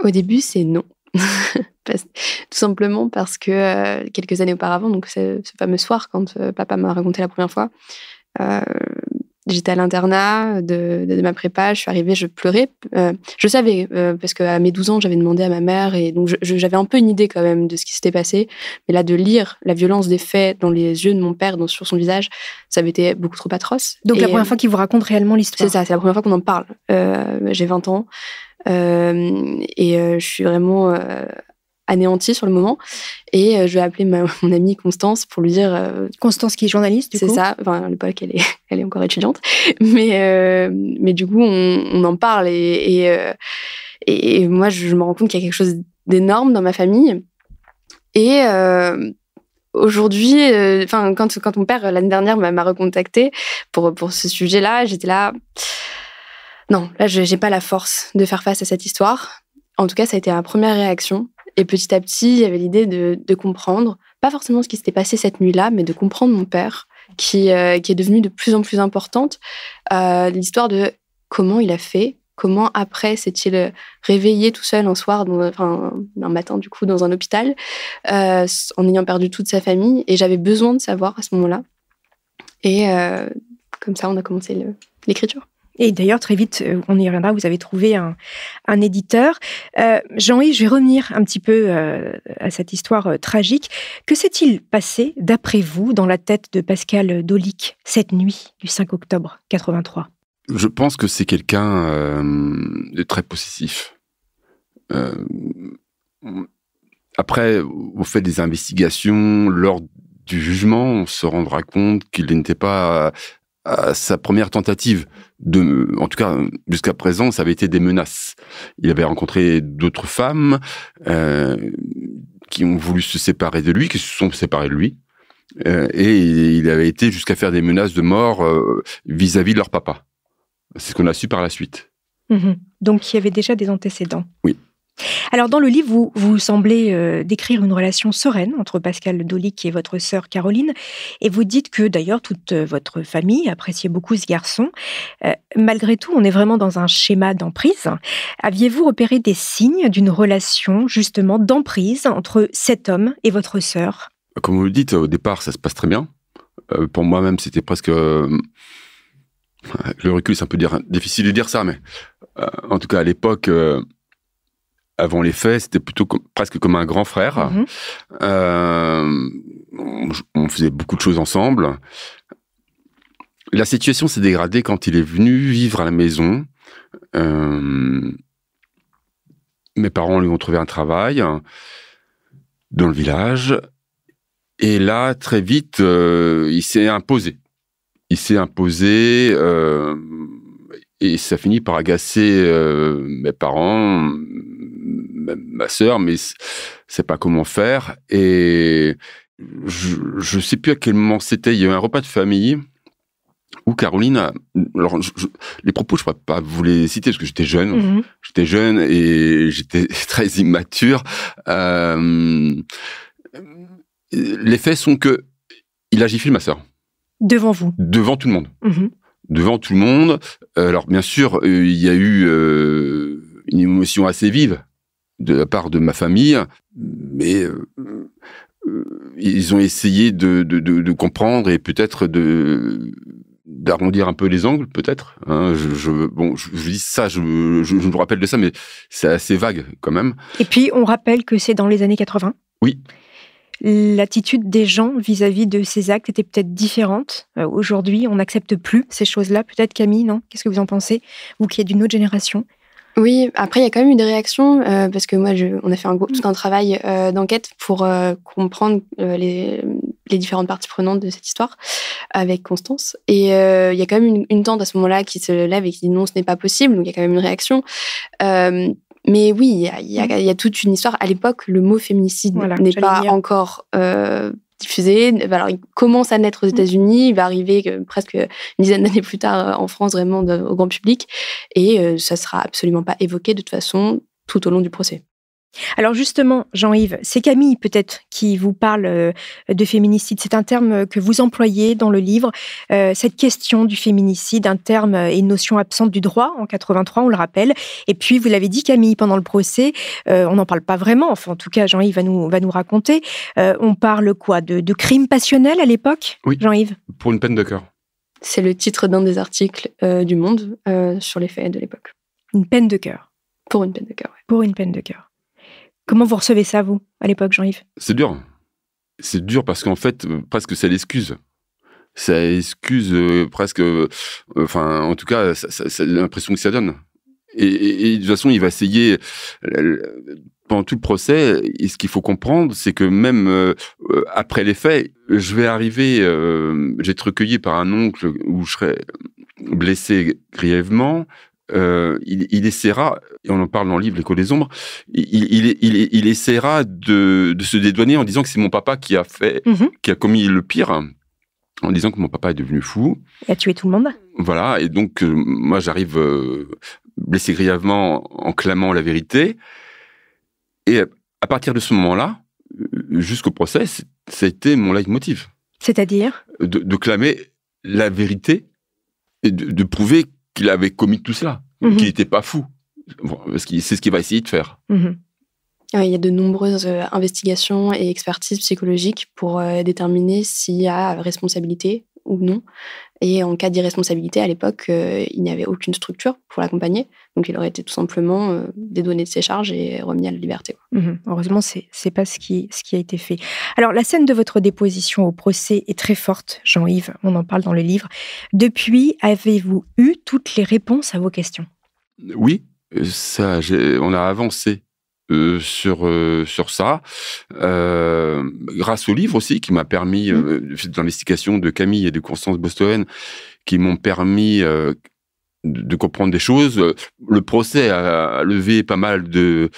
S12: Au début, c'est non. Tout simplement parce que quelques années auparavant, donc ce fameux soir, quand papa m'a raconté la première fois, J'étais à l'internat de ma prépa, je suis arrivée, je pleurais. Je savais, parce qu'à mes 12 ans, j'avais demandé à ma mère, et donc j'avais un peu une idée quand même de ce qui s'était passé. Mais là, de lire la violence des faits dans les yeux de mon père, sur son visage, ça avait été beaucoup trop atroce.
S1: Donc la première fois qu'il vous raconte réellement l'histoire.
S12: C'est ça, c'est la première fois qu'on en parle. J'ai 20 ans, je suis vraiment anéantie sur le moment. Et je vais appeler mon amie Constance pour lui dire...
S1: Constance qui est journaliste, du coup.
S12: C'est ça. Enfin, à l'époque, elle est encore étudiante. Mais du coup, on en parle. Et moi, je me rends compte qu'il y a quelque chose d'énorme dans ma famille. Et aujourd'hui, quand mon père, l'année dernière, m'a recontactée pour ce sujet-là, j'étais là... Non, là, je n'ai pas la force de faire face à cette histoire. En tout cas, ça a été ma première réaction. Et petit à petit, il y avait l'idée de comprendre, pas forcément ce qui s'était passé cette nuit-là, mais de comprendre mon père, qui est devenu de plus en plus importante. L'histoire de comment il a fait, comment après s'est-il réveillé tout seul un soir, un matin du coup, dans un hôpital, en ayant perdu toute sa famille. Et j'avais besoin de savoir à ce moment-là. Et comme ça, on a commencé l'écriture.
S1: Et d'ailleurs, très vite, on y reviendra, vous avez trouvé un éditeur. Jean-Yves, je vais revenir un petit peu à cette histoire tragique. Que s'est-il passé, d'après vous, dans la tête de Pascal Dolic, cette nuit du 5 octobre 83 ?
S11: Je pense que c'est quelqu'un de très possessif. Après, au fait des investigations, lors du jugement, on se rendra compte qu'il n'était pas... à sa première tentative. En tout cas, jusqu'à présent, ça avait été des menaces. Il avait rencontré d'autres femmes qui ont voulu se séparer de lui, qui se sont séparées de lui. Et il avait été jusqu'à faire des menaces de mort vis-à-vis de leur papa. C'est ce qu'on a su par la suite.
S1: Donc, il y avait déjà des antécédents.
S11: Oui.
S1: Alors, dans le livre, vous semblez décrire une relation sereine entre Pascal Dolic et votre sœur Caroline, et vous dites que, d'ailleurs, toute votre famille appréciait beaucoup ce garçon. Malgré tout, on est vraiment dans un schéma d'emprise. Aviez-vous repéré des signes d'une relation, justement, d'emprise entre cet homme et votre sœur ?
S11: Comme vous le dites, au départ, ça se passe très bien. Pour moi-même, c'était presque... le recul, c'est un peu difficile de dire ça, mais en tout cas, à l'époque... avant les faits, c'était plutôt presque comme un grand frère. On faisait beaucoup de choses ensemble. La situation s'est dégradée quand il est venu vivre à la maison. Mes parents lui ont trouvé un travail dans le village. Et là, très vite, il s'est imposé. Et ça finit par agacer mes parents, ma sœur, mais c'est pas comment faire. Et je sais plus à quel moment c'était. Il y a eu un repas de famille où Caroline alors les propos, je pourrais pas vous les citer parce que j'étais jeune. J'étais jeune et j'étais très immature. Les faits sont que il a giflé ma sœur.
S1: Devant vous ? Devant
S11: tout le monde. Devant tout le monde. Alors, bien sûr, il y a eu une émotion assez vive de la part de ma famille, mais ils ont essayé de comprendre et peut-être d'arrondir un peu les angles, peut-être. Hein. Je dis ça, je me rappelle de ça, mais c'est assez vague quand même.
S1: Et puis, on rappelle que c'est dans les années 80 ?
S11: Oui.
S1: L'attitude des gens vis-à-vis de ces actes était peut-être différente. Aujourd'hui, on n'accepte plus ces choses-là. Peut-être, Camille, non ? Qu'est-ce que vous en pensez ? Vous qui êtes d'une autre génération.
S12: Oui, après, il y a quand même eu des réactions, parce que moi, on a fait tout un travail d'enquête pour comprendre les différentes parties prenantes de cette histoire avec Constance. Et il y a quand même une tante à ce moment-là qui se lève et qui dit non, ce n'est pas possible. Donc, il y a quand même une réaction. Mais oui, il y a toute une histoire. À l'époque, le mot féminicide n'est pas encore diffusé. Alors, il commence à naître aux États-Unis. Il va arriver presque une dizaine d'années plus tard en France, vraiment au grand public. Et ça ne sera absolument pas évoqué de toute façon tout au long du procès.
S1: Alors justement, Jean-Yves, c'est Camille peut-être qui vous parle de féminicide. C'est un terme que vous employez dans le livre. Cette question du féminicide, un terme et une notion absente du droit en 83, on le rappelle. Et puis, vous l'avez dit, Camille, pendant le procès, on n'en parle pas vraiment. Enfin, en tout cas, Jean-Yves va nous raconter. On parle quoi ? De crime passionnel à l'époque ?
S11: Oui,
S1: Jean-Yves ?
S11: pour une peine de cœur.
S12: C'est le titre d'un des articles du Monde sur les faits de l'époque.
S1: Une peine de cœur.
S12: Pour une peine de cœur, oui.
S1: Pour une peine de cœur. Comment vous recevez ça, vous, à l'époque, Jean-Yves?
S11: C'est dur. C'est dur parce qu'en fait, presque c'est l'excuse. Ça excuse presque... Enfin, en tout cas, c'est l'impression que ça donne. Et de toute façon, il va essayer... Pendant tout le procès, et ce qu'il faut comprendre, c'est que même après les faits, je vais arriver... j'ai été recueilli par un oncle où je serais blessé grièvement. Il essaiera, et on en parle dans le livre L'écho des ombres, il essaiera de se dédouaner en disant que c'est mon papa qui a commis le pire, en disant que mon papa est devenu fou.
S1: Il a tué tout le monde.
S11: Voilà, et donc moi j'arrive blessé grièvement en clamant la vérité. Et à partir de ce moment-là, jusqu'au procès, ça a été mon leitmotiv.
S1: C'est-à-dire
S11: de clamer la vérité et de prouver qu'il avait commis tout cela, qu'il n'était pas fou. Parce que c'est ce qu'il va essayer de faire.
S12: Il y a de nombreuses investigations et expertises psychologiques pour déterminer s'il y a responsabilité ou non. Et en cas d'irresponsabilité, à l'époque, il n'y avait aucune structure pour l'accompagner. Donc, il aurait été tout simplement dédouané de ses charges et remis à la liberté.
S1: Heureusement, c'est pas ce qui a été fait. Alors, la scène de votre déposition au procès est très forte, Jean-Yves. On en parle dans le livre. Depuis, avez-vous eu toutes les réponses à vos questions?
S11: Oui, on a avancé sur ça, grâce au livre aussi, qui m'a permis, l'investigation de Camille et de Constance Bostoen, qui m'ont permis de comprendre des choses. Le procès a levé pas mal de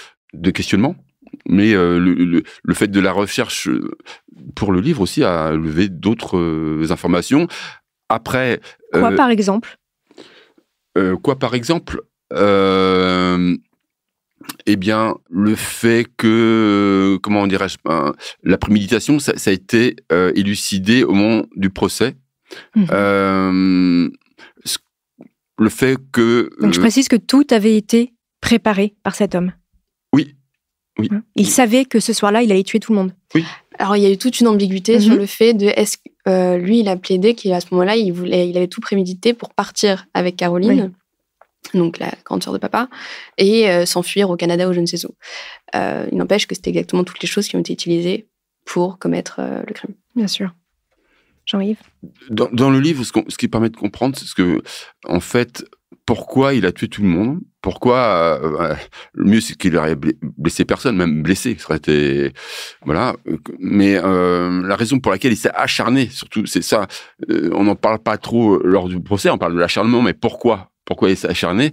S11: questionnements, mais le fait de la recherche pour le livre aussi a levé d'autres informations. Après...
S1: Quoi, par exemple?
S11: Eh bien, le fait que, comment dirais-je, la préméditation, ça a été élucidé au moment du procès. Le fait que...
S1: Donc, je précise que tout avait été préparé par cet homme.
S11: Oui.
S1: Il savait que ce soir-là, il allait tuer tout le monde.
S11: Oui.
S12: Alors, il y a eu toute une ambiguïté sur le fait de... Est-ce que lui, il a plaidé qu'à ce moment-là, il avait tout prémédité pour partir avec Caroline. Donc la grande sœur de papa, et s'enfuir au Canada ou je ne sais où. Il n'empêche que c'était exactement toutes les choses qui ont été utilisées pour commettre le crime.
S1: Bien sûr. Jean-Yves?
S11: Dans le livre, ce qui permet de comprendre, c'est que, en fait, pourquoi il a tué tout le monde, pourquoi, le mieux c'est qu'il n'aurait blessé personne, même blessé, ça aurait été, voilà, mais la raison pour laquelle il s'est acharné, surtout, c'est ça, on n'en parle pas trop lors du procès, on parle de l'acharnement, mais pourquoi il s'est acharné?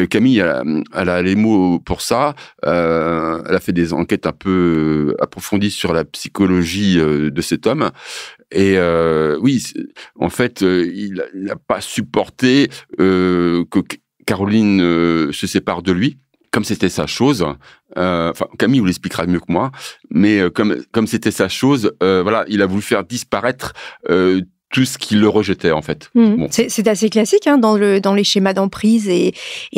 S11: Camille, elle a les mots pour ça. Elle a fait des enquêtes un peu approfondies sur la psychologie de cet homme. Et oui, en fait, il n'a pas supporté que Caroline se sépare de lui, comme c'était sa chose. Enfin, Camille vous l'expliquera mieux que moi, mais comme c'était sa chose, voilà, il a voulu faire disparaître tout ce qui le rejetait, en fait.
S1: Bon. C'est assez classique dans les schémas d'emprise et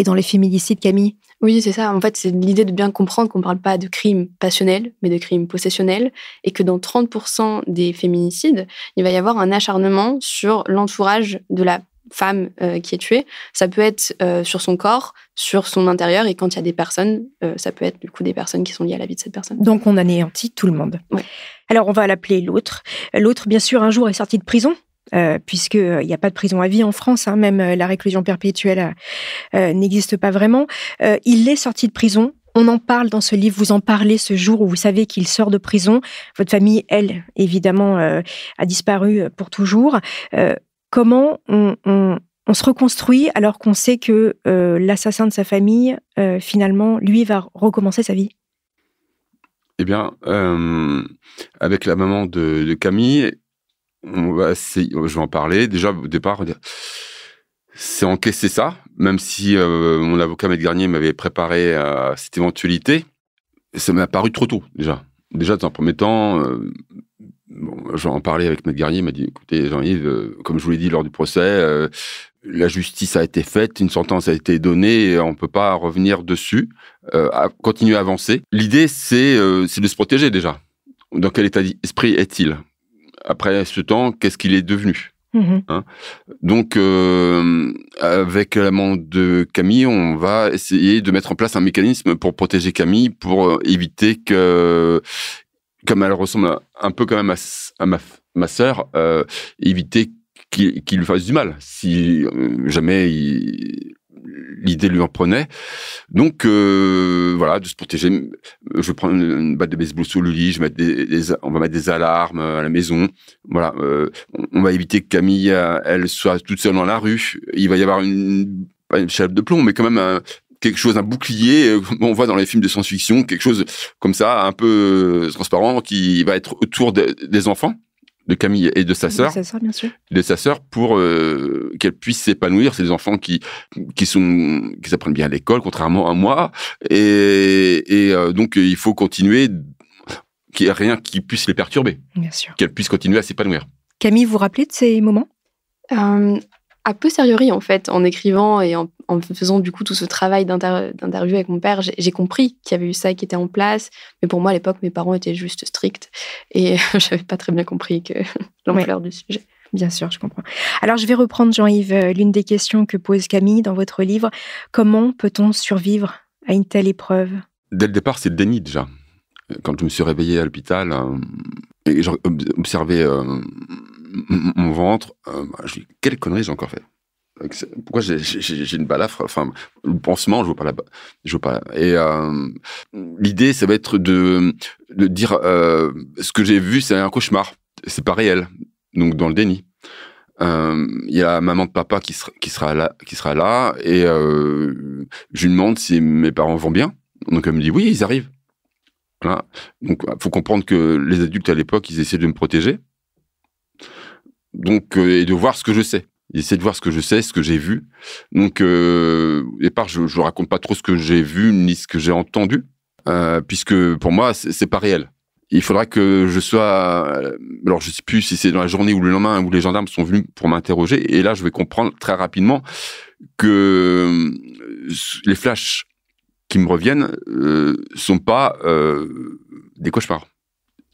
S1: dans les féminicides, Camille.
S12: Oui, c'est ça. En fait, c'est l'idée de bien comprendre qu'on ne parle pas de crimes passionnels, mais de crimes possessionnels, et que dans 30% des féminicides, il va y avoir un acharnement sur l'entourage de la femme qui est tuée. Ça peut être sur son corps, sur son intérieur, et quand il y a des personnes, ça peut être du coup des personnes qui sont liées à la vie de cette personne.
S1: Donc on anéantit tout le monde.
S12: Ouais.
S1: Alors on va l'appeler l'autre. L'autre, bien sûr, un jour est sorti de prison. Puisqu'il n'y a pas de prison à vie en France, même la réclusion perpétuelle n'existe pas vraiment. Il est sorti de prison, on en parle dans ce livre, vous en parlez ce jour où vous savez qu'il sort de prison. Votre famille, elle, évidemment, a disparu pour toujours. Comment on se reconstruit alors qu'on sait que l'assassin de sa famille, finalement, lui, va recommencer sa vie?
S11: Eh bien, avec la maman de Camille, je vais en parler. Déjà, au départ, c'est encaisser ça, même si mon avocat Maître Garnier m'avait préparé à cette éventualité. Ça m'a paru trop tôt, déjà. Déjà, dans un premier temps, je vais en parler avec Maître Garnier. Il m'a dit, écoutez, Jean-Yves, comme je vous l'ai dit lors du procès, la justice a été faite, une sentence a été donnée, et on ne peut pas revenir dessus, continuer à avancer. L'idée, c'est de se protéger, déjà. Dans quel état d'esprit est-il? Après ce temps, qu'est-ce qu'il est devenu? Hein. Donc, avec l'amant de Camille, on va essayer de mettre en place un mécanisme pour protéger Camille, pour éviter que, comme elle ressemble un peu quand même à ma sœur, éviter qu'il lui fasse du mal, si jamais l'idée lui en prenait. Donc, voilà, de se protéger. Je prends une batte de baseball sous le lit, on va mettre des alarmes à la maison. Voilà, on va éviter que Camille, elle soit toute seule dans la rue. Il va y avoir pas une chape de plomb, mais quand même quelque chose, un bouclier, on voit dans les films de science-fiction, quelque chose comme ça, un peu transparent, qui va être autour des enfants, de Camille et de sa sœur.
S1: De sa sœur, bien sûr.
S11: De sa sœur, pour qu'elle puisse s'épanouir. C'est des enfants qui s'apprennent bien à l'école, contrairement à moi. Et donc, il faut continuer, qu'il n'y ait rien qui puisse les perturber.
S1: Bien sûr.
S11: Qu'elle puisse continuer à s'épanouir.
S1: Camille, vous vous rappelez de ces moments?
S12: A posteriori, en fait, en écrivant et en faisant du coup tout ce travail d'interview avec mon père, j'ai compris qu'il y avait eu ça qui était en place. Mais pour moi, à l'époque, mes parents étaient juste stricts et je n'avais pas très bien compris l'ampleur du sujet.
S1: Bien sûr, je comprends. Alors, je vais reprendre, Jean-Yves, l'une des questions que pose Camille dans votre livre. Comment peut-on survivre à une telle épreuve?
S11: Dès le départ, c'est le déni, déjà. Quand je me suis réveillé à l'hôpital et j'ai observé mon ventre, je dis, quelle connerie j'ai encore fait? Pourquoi j'ai une balafre? Enfin, le pansement, je veux pas. Et l'idée, ça va être de dire ce que j'ai vu, c'est un cauchemar. C'est pas réel. Donc, dans le déni. Il y a maman de papa qui sera là, et je lui demande si mes parents vont bien. Donc, elle me dit oui, ils arrivent. Voilà. Donc, il faut comprendre que les adultes à l'époque, ils essaient de me protéger. Donc, et de voir ce que je sais. Ils essaient de voir ce que je sais, ce que j'ai vu. Donc, au départ, je raconte pas trop ce que j'ai vu ni ce que j'ai entendu, puisque pour moi, c'est pas réel. Il faudra que je sois... Alors, je sais plus si c'est dans la journée ou le lendemain où les gendarmes sont venus pour m'interroger. Et là, je vais comprendre très rapidement que les flashs qui me reviennent sont pas des cauchemars.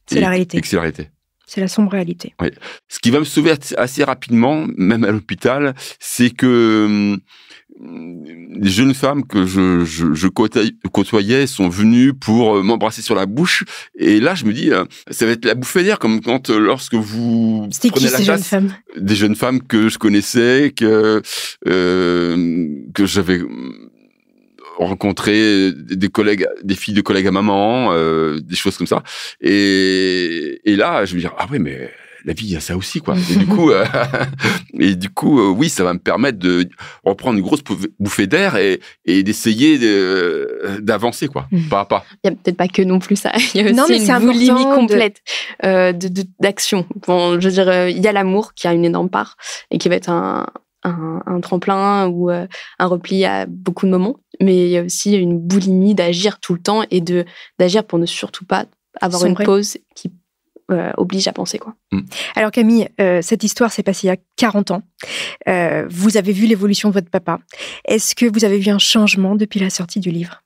S1: C'est la réalité.
S11: Et que c'est la réalité.
S1: C'est la sombre réalité.
S11: Oui. Ce qui va me sauver assez rapidement, même à l'hôpital, c'est que des jeunes femmes que je côtoyais sont venues pour m'embrasser sur la bouche. Et là, je me dis, ça va être la bouffée d'air, comme quand, lorsque vous prenez la chasse. Des jeunes femmes que je connaissais, que j'avais rencontrer des filles de collègues à maman, des choses comme ça. Et là, je me dis, ah ouais, mais la vie, il y a ça aussi, quoi. Et du coup, oui, ça va me permettre de reprendre une grosse bouffée d'air et d'essayer d'avancer, quoi, pas à pas.
S12: Il n'y a peut-être pas que non plus ça. Il y a aussi une boulimie complète d'action. Bon, je veux dire, il y a l'amour qui a une énorme part et qui va être un tremplin ou un repli à beaucoup de moments, mais il y a aussi une boulimie d'agir tout le temps et d'agir pour ne surtout pas avoir une pause qui oblige à penser, quoi.
S1: Alors Camille, cette histoire s'est passée il y a 40 ans. Vous avez vu l'évolution de votre papa. Est-ce que vous avez vu un changement depuis la sortie du livre?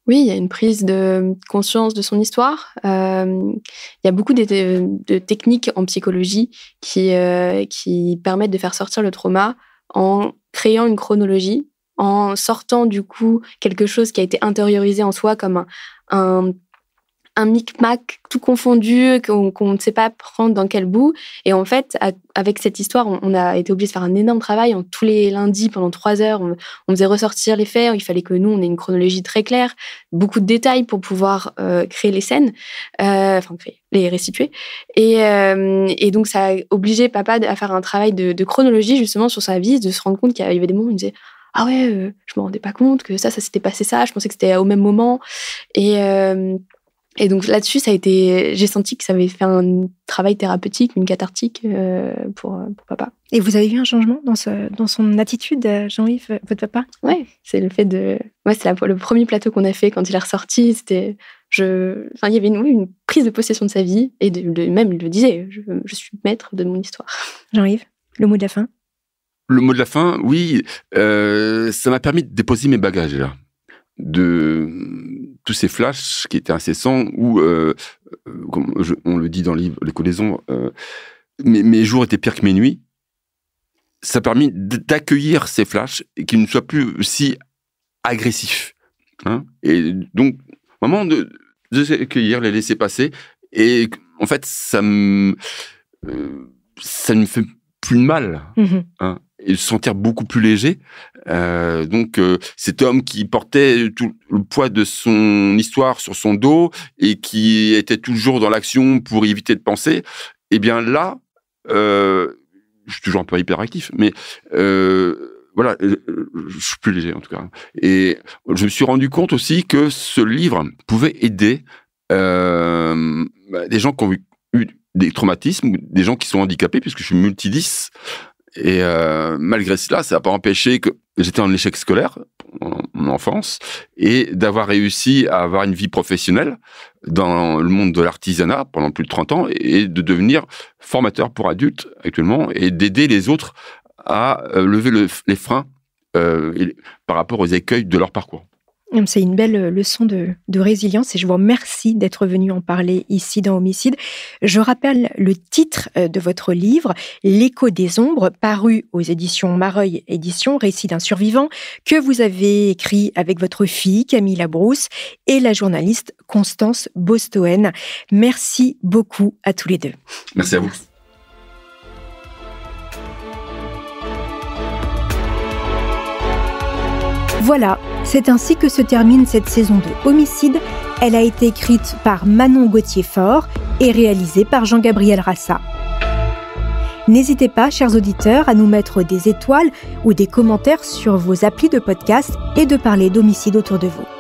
S12: Oui, il y a une prise de conscience de son histoire. Il y a beaucoup de techniques en psychologie qui permettent de faire sortir le trauma en créant une chronologie, en sortant du coup quelque chose qui a été intériorisé en soi comme un micmac tout confondu qu'on ne sait pas prendre dans quel bout. Et en fait, avec cette histoire, on a été obligé de faire un énorme travail. Tous les lundis, pendant 3 heures, on faisait ressortir les faits. Il fallait que nous, on ait une chronologie très claire, beaucoup de détails pour pouvoir créer les scènes, les restituer. Et donc, ça a obligé papa à faire un travail de chronologie, justement, sur sa vie, de se rendre compte qu'il y avait des moments où il disait « Ah ouais, je me rendais pas compte que ça s'était passé ça. Je pensais que c'était au même moment. » Et donc là-dessus, j'ai senti que ça avait fait un travail thérapeutique, une cathartique pour papa.
S1: Et vous avez vu un changement dans son attitude, Jean-Yves, votre papa?
S12: Ouais, c'est le fait de... Ouais, c'est le premier plateau qu'on a fait quand il est ressorti. Il y avait une prise de possession de sa vie et même il le disait, je suis maître de mon histoire.
S1: Jean-Yves, le mot de la fin?
S11: Le mot de la fin, oui, ça m'a permis de déposer mes bagages là. De tous ces flashs qui étaient incessants où, comme on le dit dans le livre Les Collaisons, mes jours étaient pires que mes nuits. ça a permis d'accueillir ces flashs et qu'ils ne soient plus si agressifs. Hein, et donc, vraiment, de les accueillir, les laisser passer. Et en fait, ça ne me fait plus de mal. Hein, et se sentir beaucoup plus léger. Donc, cet homme qui portait tout le poids de son histoire sur son dos et qui était toujours dans l'action pour éviter de penser, eh bien là, je suis toujours un peu hyperactif, mais voilà, je suis plus léger en tout cas. Et je me suis rendu compte aussi que ce livre pouvait aider des gens qui ont eu des traumatismes, des gens qui sont handicapés, puisque je suis multidis. Et malgré cela, ça n'a pas empêché que j'étais en échec scolaire en mon enfance et d'avoir réussi à avoir une vie professionnelle dans le monde de l'artisanat pendant plus de 30 ans et de devenir formateur pour adultes actuellement et d'aider les autres à lever les freins par rapport aux écueils de leur parcours.
S1: C'est une belle leçon de résilience et je vous remercie d'être venu en parler ici dans Homicide. Je rappelle le titre de votre livre, L'écho des ombres, paru aux éditions Mareuil Éditions, récit d'un survivant, que vous avez écrit avec votre fille Camille Labrousse et la journaliste Constance Bostoen. Merci beaucoup à tous les deux.
S11: Merci à vous.
S1: Voilà, c'est ainsi que se termine cette saison de Homicide. Elle a été écrite par Manon Gauthier-Faure et réalisée par Jean-Gabriel Rassa. N'hésitez pas, chers auditeurs, à nous mettre des étoiles ou des commentaires sur vos applis de podcast et de parler d'Homicide autour de vous.